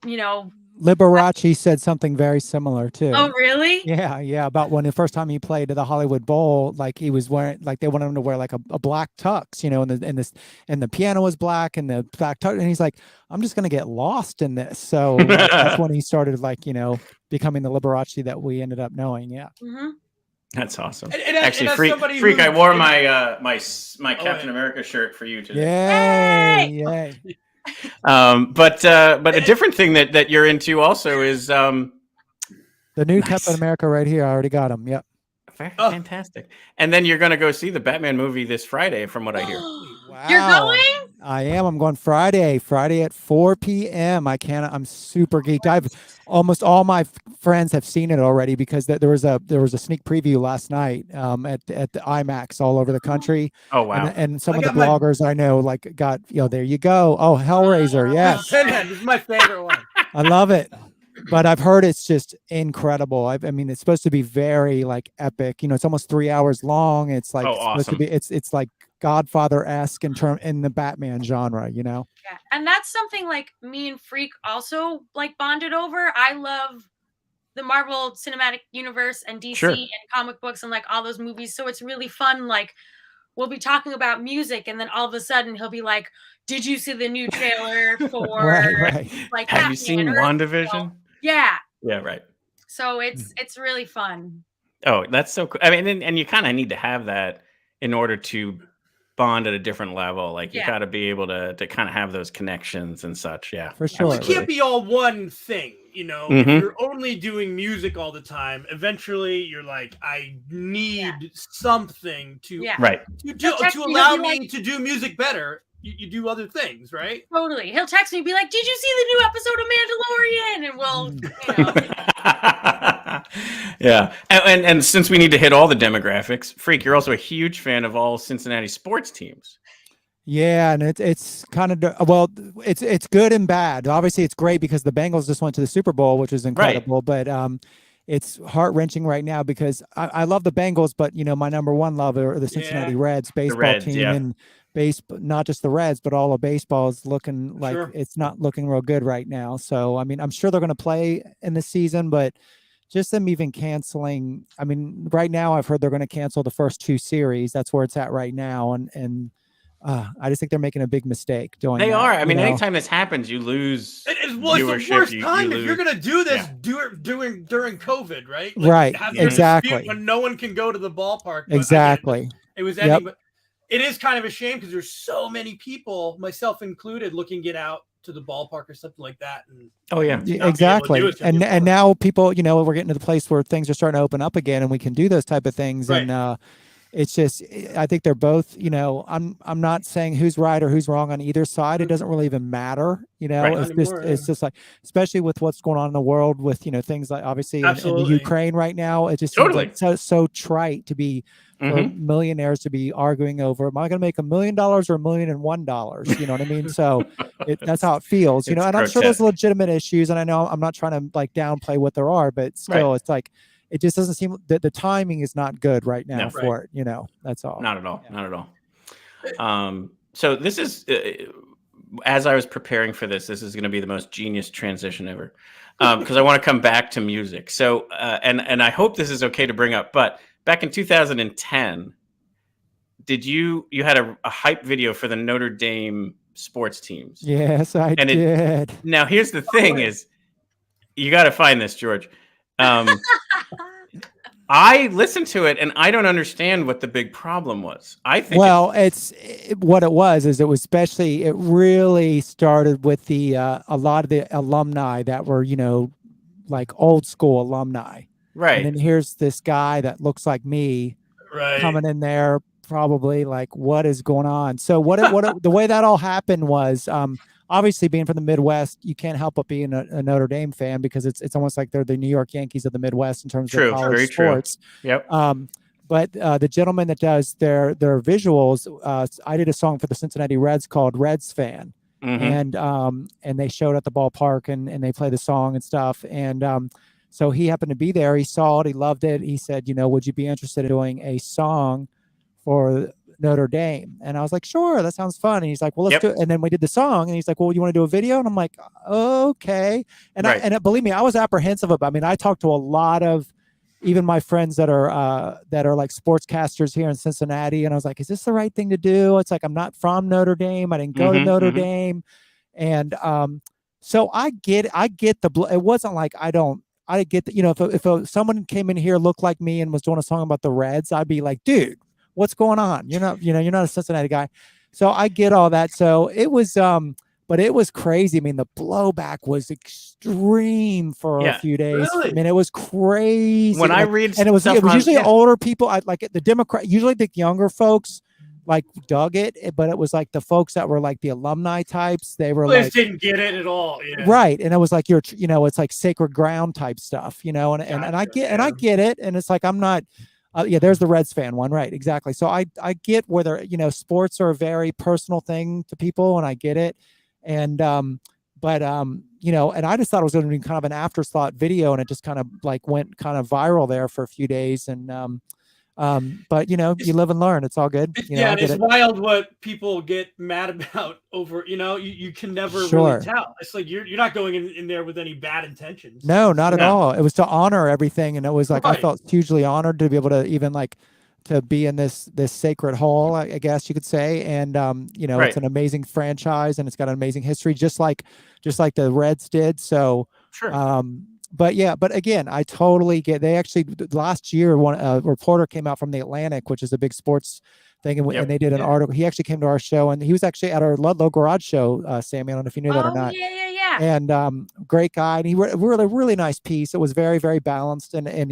you know, Liberace said something very similar too. Oh, really? Yeah. About when the first time he played at the Hollywood Bowl, like he was wearing, like they wanted him to wear like a black tux, you know, and the piano was black and the black tux, and he's like, I'm just gonna get lost in this. So like, that's when he started, like, you know, becoming the Liberace that we ended up knowing. Yeah. That's awesome. And actually, Freak, I wore my Captain America shirt for you today. Yay! But a different thing that you're into also is the new Captain America right here. I already got him. Yep. Fantastic. And then you're going to go see the Batman movie this Friday, from what I hear. Wow. You're going? I am. I'm going Friday at 4 p.m. I'm super geeked. Almost all my friends have seen it already because there was a sneak preview last night at the IMAX all over the country. Oh, wow. And some of the bloggers I know like got, you know, there you go. Oh, Hellraiser. Yes. This is my favorite one. I love it. But I've heard it's just incredible. I mean, it's supposed to be very like epic. You know, it's almost 3 hours long. It's like supposed to be. It's like Godfather-esque in the Batman genre. You know. Yeah, and that's something like me and Freak also like bonded over. I love the Marvel Cinematic Universe and DC and comic books and like all those movies. So it's really fun. Like we'll be talking about music, and then all of a sudden he'll be like, "Did you see the new trailer for right. like Have Batman you seen or WandaVision?" Yeah. Yeah, right. So it's really fun. Oh, that's so cool. I mean, and you kind of need to have that in order to bond at a different level. Like you got to be able to kind of have those connections and such. Yeah, for sure. It can't be all one thing, you know. If you're only doing music all the time, eventually you're like, I need something to allow me to do music better. You do other things, right? Totally. He'll text me and be like, did you see the new episode of well, you know. Yeah, and since we need to hit all the demographics, Freak, you're also a huge fan of all Cincinnati sports teams. Yeah, and it's kind of, well, it's good and bad. Obviously, it's great because the Bengals just went to the Super Bowl, which is incredible. Right. But it's heart-wrenching right now because I love the Bengals, but my number one love are the Cincinnati Reds baseball team, and not just the Reds, but all of baseball is looking like it's not looking real good right now. So I mean, I'm sure they're going to play in the season, but just them even canceling. I mean, right now I've heard they're going to cancel the first 2 series. That's where it's at right now, and I just think they're making a big mistake doing They that, are. I mean, anytime this happens, you lose. It's the worst time if you're going to do this during COVID, right? Right. Exactly. When no one can go to the ballpark. Exactly. It was ending, but it is kind of a shame because there's so many people, myself included, looking to get out to the ballpark or something like that. And exactly. And now people, we're getting to the place where things are starting to open up again, and we can do those type of things. Right. And it's just, I think they're both, I'm not saying who's right or who's wrong on either side. It doesn't really even matter, it's just like, especially with what's going on in the world with, things like obviously in the Ukraine right now, it just seems like so trite to be for millionaires to be arguing over, am I going to make $1 million or $1,001? You know what I mean? So that's how it feels, and I'm sure there's legitimate issues, and I know I'm not trying to like downplay what there are, but still it's like, it just doesn't seem that the timing is not good right now for it. That's all. Not at all. Yeah. Not at all. So this is, as I was preparing for this is going to be the most genius transition ever. Because I want to come back to music. So, and I hope this is okay to bring up, but back in 2010, you had a hype video for the Notre Dame sports teams? Yes, I did. Now here's the thing is, you got to find this, George. I listened to it and I don't understand what the big problem was. I think what it was especially, it really started with the a lot of the alumni that were, like old school alumni. Right. And then here's this guy that looks like me coming in there, probably like, what is going on? So the way that all happened was, obviously, being from the Midwest, you can't help but being a Notre Dame fan because it's almost like they're the New York Yankees of the Midwest in terms of college sports. True. Yep. But the gentleman that does their visuals, I did a song for the Cincinnati Reds called Reds Fan. And they showed at the ballpark and they play the song and stuff. And so he happened to be there. He saw it. He loved it. He said, would you be interested in doing a song for Notre Dame? And I was like, sure, that sounds fun. And he's like, well, let's do it. And then we did the song and he's like, well, you want to do a video? And I'm like, okay. And believe me, I was apprehensive about, I talked to a lot of even my friends that are like sportscasters here in Cincinnati. And I was like, is this the right thing to do? It's like, I'm not from Notre Dame. I didn't go to Notre Dame. And so I get it wasn't like, I get that, if someone came in here, looked like me and was doing a song about the Reds, I'd be like, dude, what's going on? You're not a Cincinnati guy. So I get all that. So it was, but it was crazy. The blowback was extreme for a few days. Really? It was crazy. When I read, and it was usually older people. Like the Democrat, usually the younger folks like dug it, but it was like the folks that were like the alumni types. They were like, didn't get it at all. Yeah. Right. And it was like, it's like sacred ground type stuff, and I get it. And it's like, I'm not, there's the Reds fan one. Right. Exactly. So I get whether, sports are a very personal thing to people, and I get it. And, and I just thought it was going to be kind of an afterthought video, and it just kind of like went kind of viral there for a few days. And, but you live and learn. It's all good. It's wild what people get mad about over, you can never really tell. It's like, you're not going in there with any bad intentions. No, not at all. It was to honor everything. And it was like, I felt hugely honored to be able to even like to be in this sacred hall, I guess you could say. And, it's an amazing franchise and it's got an amazing history, just like the Reds did. So, but again, I totally get, they actually last year, a reporter came out from the Atlantic, which is a big sports thing. And they did an article. He actually came to our show, and he was actually at our Ludlow Garage show, Sammy. I don't know if you knew that or not. Yeah. And great guy. And he really, really nice piece. It was very, very balanced. And and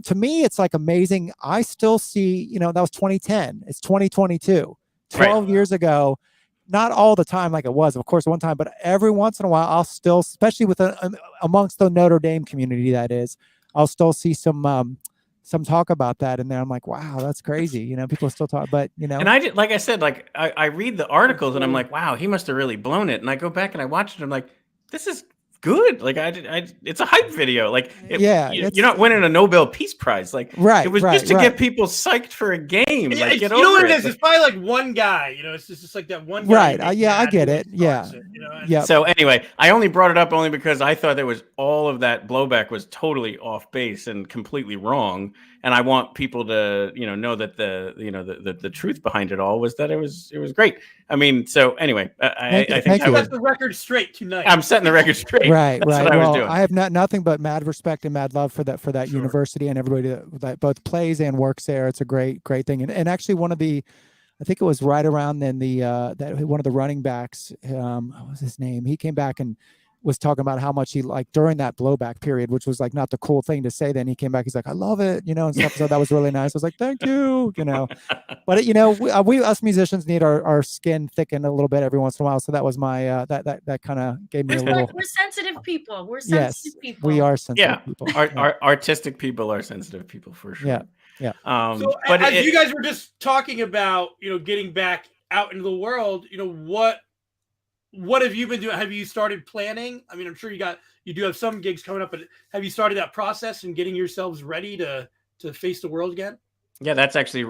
to me, it's like amazing. I still see, that was 2010. It's 2022, 12 years ago. not all the time like it was, of course, one time, but every once in a while, I'll still, especially with amongst the Notre Dame community, that is, I'll still see some talk about that, and then I'm like, wow, that's crazy. You know, people still talk, but you know. And I did, like I said, like I read the articles and I'm like, wow, he must have really blown it. And I go back and I watch it and I'm like, this is good. Like it's a hype video. Like you're not winning a Nobel Peace Prize. Like it was just to get people psyched for a game. Like get over you know what it it is? It's probably like one guy. You know, it's just like that one guy. Right. Yeah, I get it. Yeah. It, you know? Yeah. So anyway, I only brought it up only because I thought there was all of that blowback was totally off base and completely wrong. And I want people to, know that the truth behind it all was that it was great. I mean, so anyway, I think I set the record straight tonight. I'm setting the record straight. Right. That's what I was doing. I have nothing but mad respect and mad love for that university and everybody that both plays and works there. It's a great thing. And actually I think it was right around then that one of the running backs, what was his name? He came back and was talking about how much he liked during that blowback period, which was like not the cool thing to say. Then he came back, he's like, I love it, and stuff. So that was really nice. I was like, thank you, But we us musicians need our skin thickened a little bit every once in a while. So that was my that kind of gave me a little. We're sensitive people. We're sensitive people. We are sensitive people. Our artistic people are sensitive people for sure. Yeah. Yeah. So but as you guys were just talking about, getting back out into the world, what have you been doing? Have you started planning? I mean, I'm sure you do have some gigs coming up, but have you started that process and getting yourselves ready to face the world again? Yeah, that's actually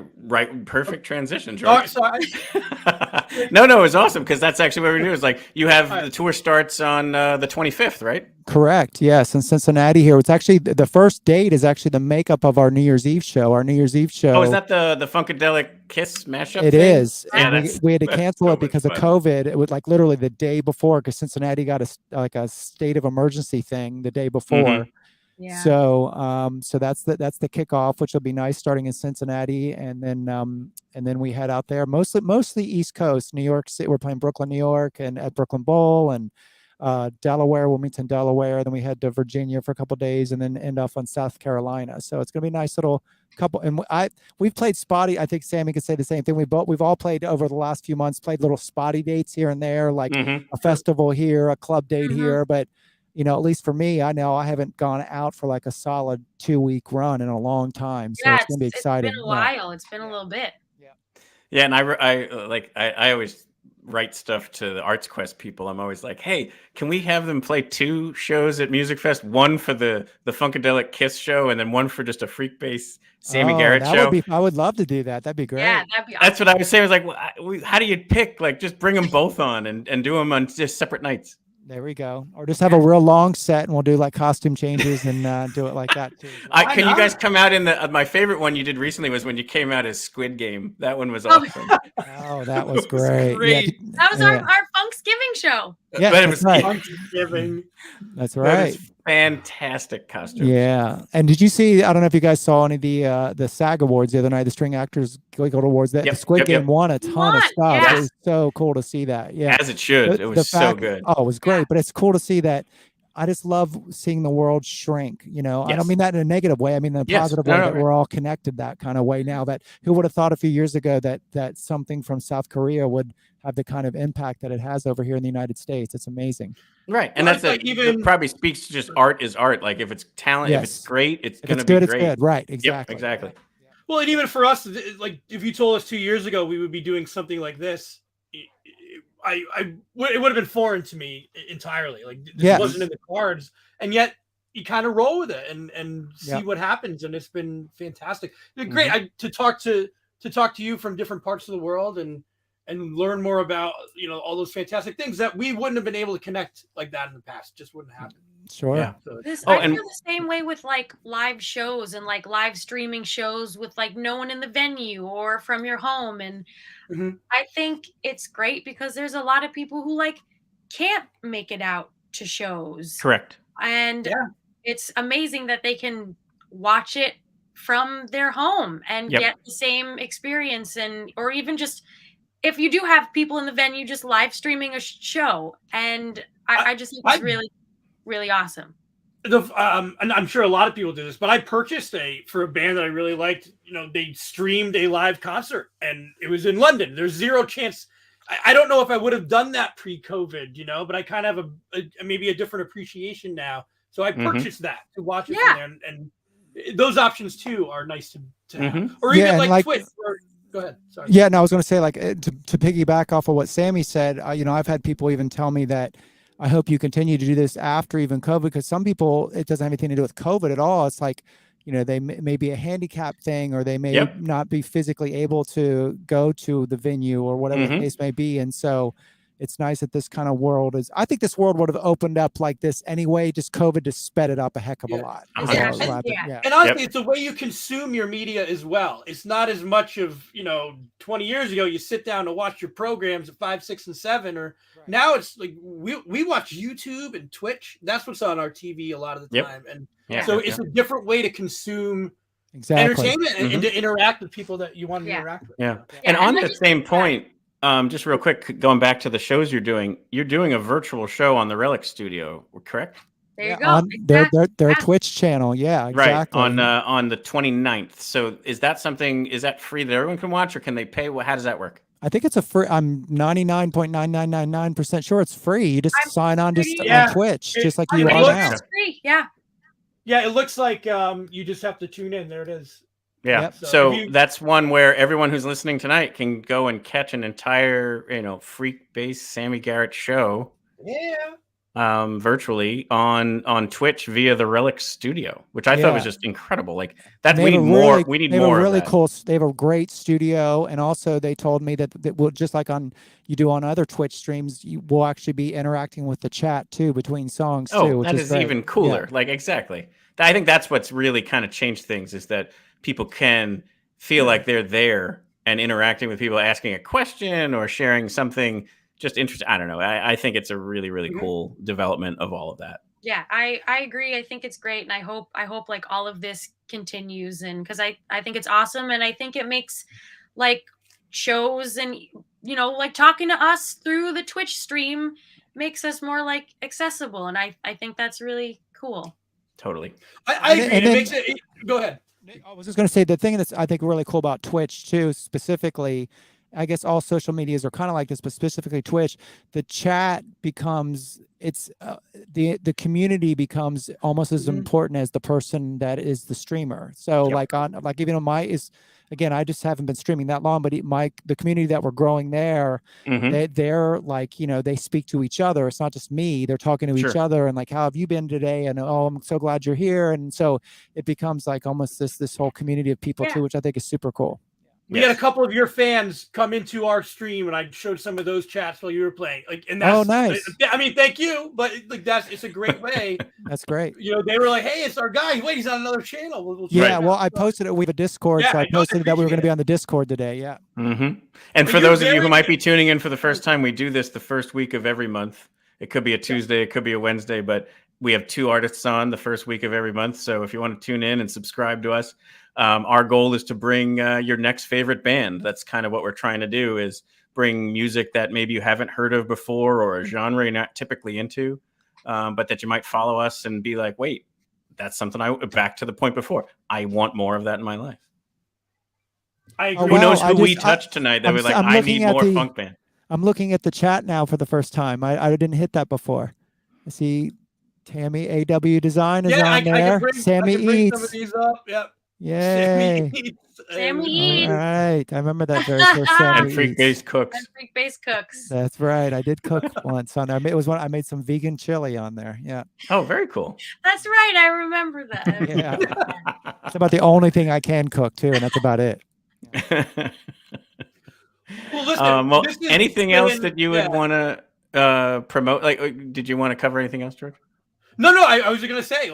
perfect transition, George. Oh, sorry. No, it was awesome because that's actually what we do. Is like you have the tour starts on the 25th, right? Correct. Yes, in Cincinnati here. It's actually the first date is actually the makeup of our New Year's Eve show. Our New Year's Eve show. Oh, is that the Funkadelic Kiss mashup? It thing? Is. Yeah, and we had to cancel it because of COVID. It was like literally the day before because Cincinnati got a state of emergency thing the day before. Mm-hmm. Yeah. So that's the kickoff, which will be nice, starting in Cincinnati, and then we head out there mostly East Coast, New York City. We're playing Brooklyn, New York, and at Brooklyn Bowl, and Delaware, Wilmington, Delaware. Then we head to Virginia for a couple of days, and then end off on South Carolina. So it's gonna be a nice little couple. And we've played spotty. I think Sammy could say the same thing. We've all played over the last few months, played little spotty dates here and there, like a festival here, a club date here, but. At least for me, I know I haven't gone out for like a solid 2-week run in a long time. So it's gonna be exciting. It's been a while. It's been a little bit. Yeah, and I always write stuff to the Arts Quest people. I'm always like, hey, can we have them play 2 shows at Music Fest? One for the Funkadelic Kiss show, and then one for just a FreeKBASS Sammy Garrett show. I would love to do that. That'd be great. Yeah, that'd be awesome. That's what I was saying. I was like, how do you pick? Like, just bring them both on and do them on just separate nights. There we go. Or just have a real long set and we'll do like costume changes and do it like that too. Can you guys come out in my favorite one you did recently was when you came out as Squid Game. That one was awesome. Oh, that was great. Yeah. That was our Funksgiving show. Yeah, that's right. Funksgiving. That's right. Fantastic costume. Yeah. And did you see, I don't know if you guys saw any of the SAG Awards the other night, the String Actors Guild Awards, that the Squid Game won a ton of stuff. Yes. It was so cool to see that. Yeah. As it should. It was so good. Oh, it was great. But it's cool to see that. I just love seeing the world shrink, I don't mean that in a negative way. I mean in a positive way that we're all connected that kind of way now. That who would have thought a few years ago that something from South Korea would have the kind of impact that it has over here in the United States. It's amazing. Right. And that's it probably speaks to just art is art. Like if it's talent, if it's great, it's going to be great. It's good. Right. Exactly. Yep, exactly. Well, and even for us, like if you told us 2 years ago we would be doing something like this, it would have been foreign to me entirely. Like this wasn't in the cards, and yet you kind of roll with it and see what happens, and it's been fantastic. It's been great to talk to you from different parts of the world and learn more about all those fantastic things that we wouldn't have been able to connect like that in the past. Just wouldn't happen. Sure. Yeah. I feel the same way with like live shows and like live streaming shows with like no one in the venue or from your home. And I think it's great because there's a lot of people who like can't make it out to shows. Correct. And it's amazing that they can watch it from their home and get the same experience, or even just if you do have people in the venue just live streaming a show. And I just think it's really, really awesome. And I'm sure a lot of people do this, but I purchased for a band that I really liked. They streamed a live concert, and it was in London. There's zero chance I don't know if I would have done that pre-COVID, you know, but I kind of have maybe a different appreciation now. So I purchased that to watch it from there, and those options too are nice to have. Or even like Twitch. Go ahead. Sorry. Yeah, no, I was going to say, like, to piggyback off of what Sammy said, you know, I've had people even tell me that I hope you continue to do this after even COVID, because some people, it doesn't have anything to do with COVID at all. It's like, you know, they may be a handicap thing, or they may not be physically able to go to the venue or whatever the case may be. And so it's nice that this kind of world is, I think this world would have opened up like this anyway, just COVID just sped it up a heck of a lot. And honestly, it's the way you consume your media as well. It's not as much of, you know, 20 years ago, you sit down to watch your programs at 5, 6, and 7, or now it's like we watch YouTube and Twitch. That's what's on our TV a lot of the time. And so it's a different way to consume entertainment and to interact with people that you want to interact with. And on the same point, just real quick, going back to the shows you're doing a virtual show on the Relic Studio, correct? There you go. On their Twitch channel. Yeah, exactly. Right. On the 29th. So is that free that everyone can watch, or can they pay? How does that work? I think it's a free. I'm 99.9999% sure it's free. You just sign on on Twitch, just like you are now. It's free. Yeah. Yeah, it looks like you just have to tune in. There it is. Yeah. Yep. So that's one where everyone who's listening tonight can go and catch an entire, FreekBass Sammy Garrett show. Yeah. Virtually on Twitch via the Relic Studio, which I thought was just incredible. Like that, we need more. We need more. Really cool. They have a great studio, and also they told me that we'll, just like you do on other Twitch streams, you will actually be interacting with the chat too between songs too. Which that is even cooler. Like exactly. I think that's what's really kind of changed things, is that people can feel like they're there and interacting with people, asking a question or sharing something just interesting. I don't know. I think it's a really, really cool development of all of that. Yeah, I agree. I think it's great. And I hope like all of this continues, and because I think it's awesome. And I think it makes like shows and, like talking to us through the Twitch stream makes us more like accessible. And I think that's really cool. Totally. I agree. And it makes it, go ahead. I was just going to say, the thing that's I think really cool about Twitch too, specifically, I guess all social medias are kind of like this, but specifically Twitch, the chat becomes, the community becomes almost as important as the person that is the streamer. So even again, I just haven't been streaming that long, but the community that we're growing there, they're like, they speak to each other. It's not just me. They're talking to each other and like, how have you been today? And, oh, I'm so glad you're here. And so it becomes like almost this whole community of people too, which I think is super cool. We had a couple of your fans come into our stream, and I showed some of those chats while you were playing. And that's, nice. I mean, thank you, but it's a great way. That's great. They were like, "Hey, it's our guy. Wait, he's on another channel." We'll well, I posted it. We have a Discord, so I posted that we were going to be on the Discord today. Yeah. And for those of you who might be tuning in for the first time, we do this the first week of every month. It could be a Tuesday, it could be a Wednesday, but we have 2 artists on the first week of every month. So if you want to tune in and subscribe to us, our goal is to bring your next favorite band. That's kind of what we're trying to do, is bring music that maybe you haven't heard of before, or a genre you're not typically into, but that you might follow us and be like, wait, that's something back to the point before. I want more of that in my life. I agree. Who knows who we touched tonight that we're like, I need more funk band. I'm looking at the chat now for the first time. I didn't hit that before. I see Tammy AW Design is on there. Sammy Eats. Some of these up. Yep. Yay. Sammy Eats. All right. I remember that very first Sammy And FreekBass Cooks. And FreekBass Cooks. That's right. I did cook once on there. I made some vegan chili on there. Yeah. Oh, very cool. That's right. I remember that. Yeah. It's about the only thing I can cook too, and that's about it. Well, listen, anything else that you would want to promote? Like, did you want to cover anything else, George? No. I was going to say,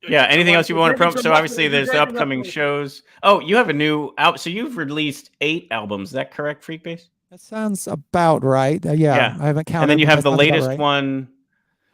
anything else you want to promote? So obviously, there's the upcoming shows. Oh, you have a new out. So you've released 8 albums. Is that correct, FreekBass? That sounds about right. Yeah, I haven't counted. And then you have the latest one,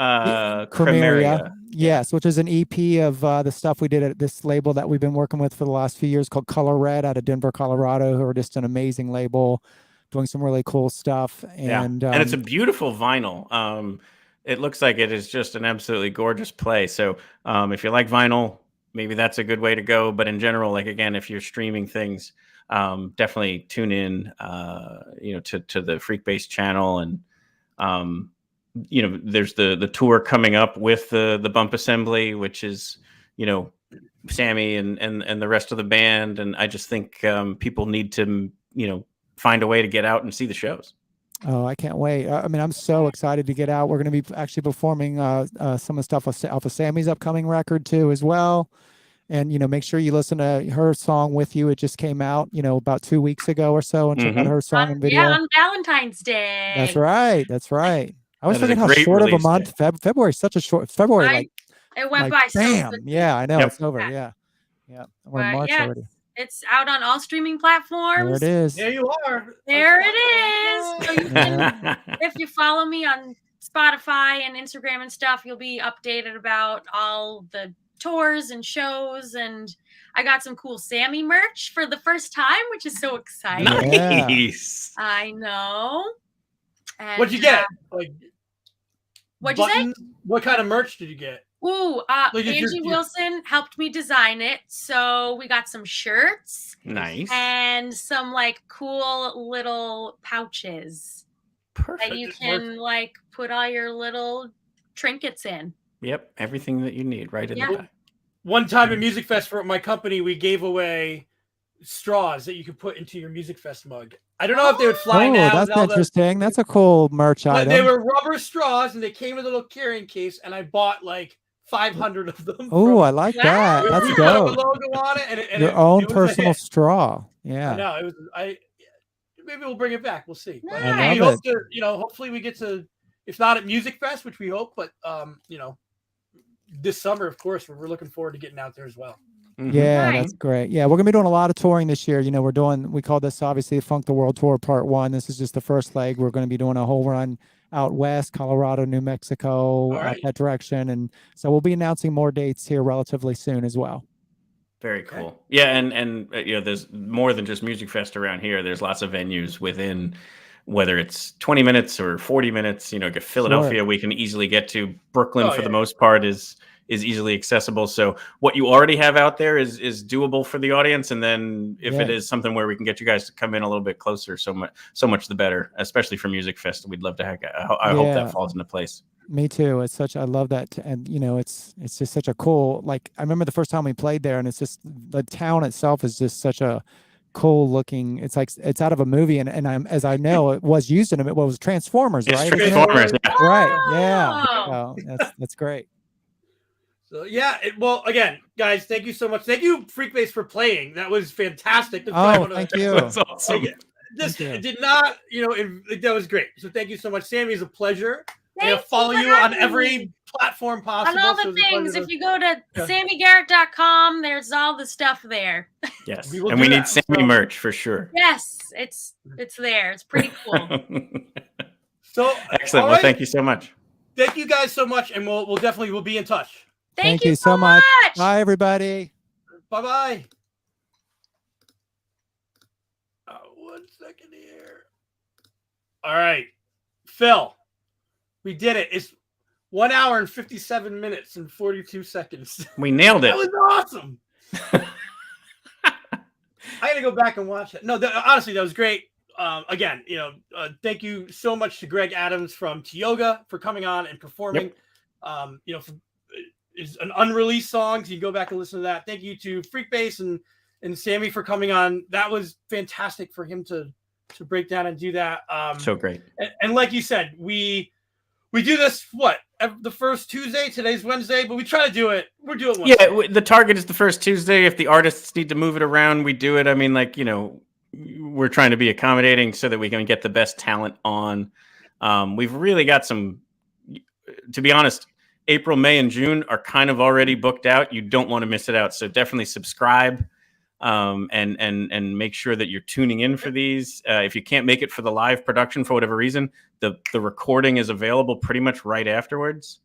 Primaria. Yes, which is an EP of the stuff we did at this label that we've been working with for the last few years called Color Red out of Denver, Colorado, who are just an amazing label, doing some really cool stuff. And it's a beautiful vinyl. It looks like it is just an absolutely gorgeous play. So if you like vinyl, maybe that's a good way to go. But in general, again, if you're streaming things, definitely tune in, to the FREEKBASS channel. And, there's the tour coming up with the Bump Assembly, which is, Sammy and the rest of the band. And I just think people need to, find a way to get out and see the shows. Oh, I can't wait. I mean, I'm so excited to get out. We're going to be actually performing some of the stuff off of Sammy's upcoming record too, as well. And, make sure you listen to her song With You. It just came out, about 2 weeks ago or so, and check out her song and video. Yeah, on Valentine's Day. That's right. That's right. I was That is thinking a how great short of a release month. February is such a short. February, it went like by so bam. quickly. Yeah, I know. Yep. It's over. Yeah. We're in But March yeah, already. it's out on all streaming platforms. There it is. There you are. There it is. So you can, if you follow me on Spotify and Instagram and stuff, you'll be updated about all the tours and shows. And I got some cool Sammy merch for the first time, which is so exciting. Nice. I know. And, What'd you get? Like, what'd you say? buttons? What kind of merch did you get? Ooh, Like, is Angie your- Wilson helped me design it. So we got some shirts Nice. and some like cool little pouches Perfect. that you can like put all your little trinkets in. Yep. Everything that you need right in Yeah. the bag. One time at Music Fest for my company, we gave away straws that you could put into your Music Fest mug. I don't know if they would fly Oh, now. that's now that- interesting. That's a cool merch but item. they were rubber straws and they came with a little carrying case, and I bought like 500 of them. Oh, I like that. Wow. That's We put up a dope. logo on it, and Your own it was a personal hit. straw. I Yeah. know it was. Maybe we'll bring it back. We'll see. But Nice. we love hope to, hopefully we get to, if not at Music Fest, which we hope, but this summer, of course, we're looking forward to getting out there as well. Mhm. Yeah, Nice. that's great. Yeah, we're gonna be doing a lot of touring this year. We call this obviously Funk the World Tour Part 1. This is just the first leg. We're gonna be doing a whole run out west, Colorado, New Mexico, right. that direction. And so we'll be announcing more dates here relatively soon as well. Very cool. Yeah, and there's more than just Music Fest around here. There's lots of venues within, whether it's 20 minutes or 40 minutes. Philadelphia, we can easily get to. Brooklyn, for the most part, is easily accessible. So what you already have out there is doable for the audience. And then if it is something where we can get you guys to come in a little bit closer, so much the better, especially for Music Fest. We'd love to I hope that falls into place. Me too. I love that. And it's just such a cool, like, I remember the first time we played there, and it's just, the town itself is just such a cool looking, it's like, it's out of a movie. And as I know, it was used in it was Transformers, It's right? Transformers. Yeah. Right. Yeah. So that's great. So yeah, well, again, guys, thank you so much. Thank you, FREEKBASS, for playing. That was fantastic. Thank you. That's awesome. It did not, that was great. So thank you so much, Sammy. It's a pleasure. Thank Follow you for you on having every me. platform possible. On all so the it's a pleasure things. to- If you go to Yeah. SammyGarrett.com, there's all the stuff there. Yes. We will And do we need that. Sammy So- merch for sure. Yes, it's there. It's pretty cool. So Excellent. all Well, right. thank you so much. Thank you guys so much, and we'll definitely be in touch. Thank you so much. much. Bye, everybody. Bye-bye. 1 second here. All right, Phil, we did it. It's 1 hour and 57 minutes and 42 seconds. We nailed it. That was awesome. I got to go back and watch it. No, honestly, that was great. Again, thank you so much to Greg Adams from Tioga for coming on and performing. Is an unreleased song, so you can go back and listen to that. Thank you to FREEKBASS and Sammy for coming on. That was fantastic for him to break down and do that. So great. And like you said, we do this the first Tuesday. Today's Wednesday, but we try to do it. We're doing it. Yeah, the target is the first Tuesday. If the artists need to move it around, we do it. I mean, we're trying to be accommodating so that we can get the best talent on. We've really got some, to be honest, April, May, and June are kind of already booked out. You don't want to miss it out. So definitely subscribe and make sure that you're tuning in for these. If you can't make it for the live production for whatever reason, the recording is available pretty much right afterwards.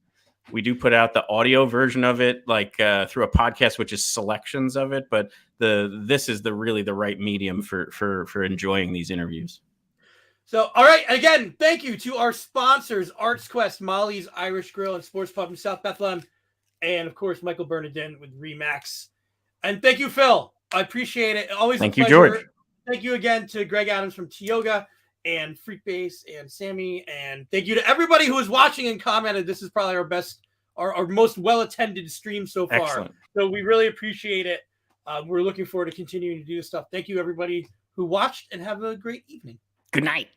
We do put out the audio version of it, through a podcast, which is selections of it. But this is really the right medium for enjoying these interviews. So, all right. Again, thank you to our sponsors, Arts Quest, Molly's Irish Grill and Sports Pub in South Bethlehem, and of course, Michael Bernardin with Remax. And thank you, Phil. I appreciate it. Always Thank a you, pleasure. George. thank you again to Greg Adams from Tioga and FREEKBASS and Sammy. And thank you to everybody who is watching and commented. This is probably our best, our most well-attended stream so far. Excellent. So we really appreciate it. We're looking forward to continuing to do this stuff. Thank you, everybody who watched, and have a great evening. Good night.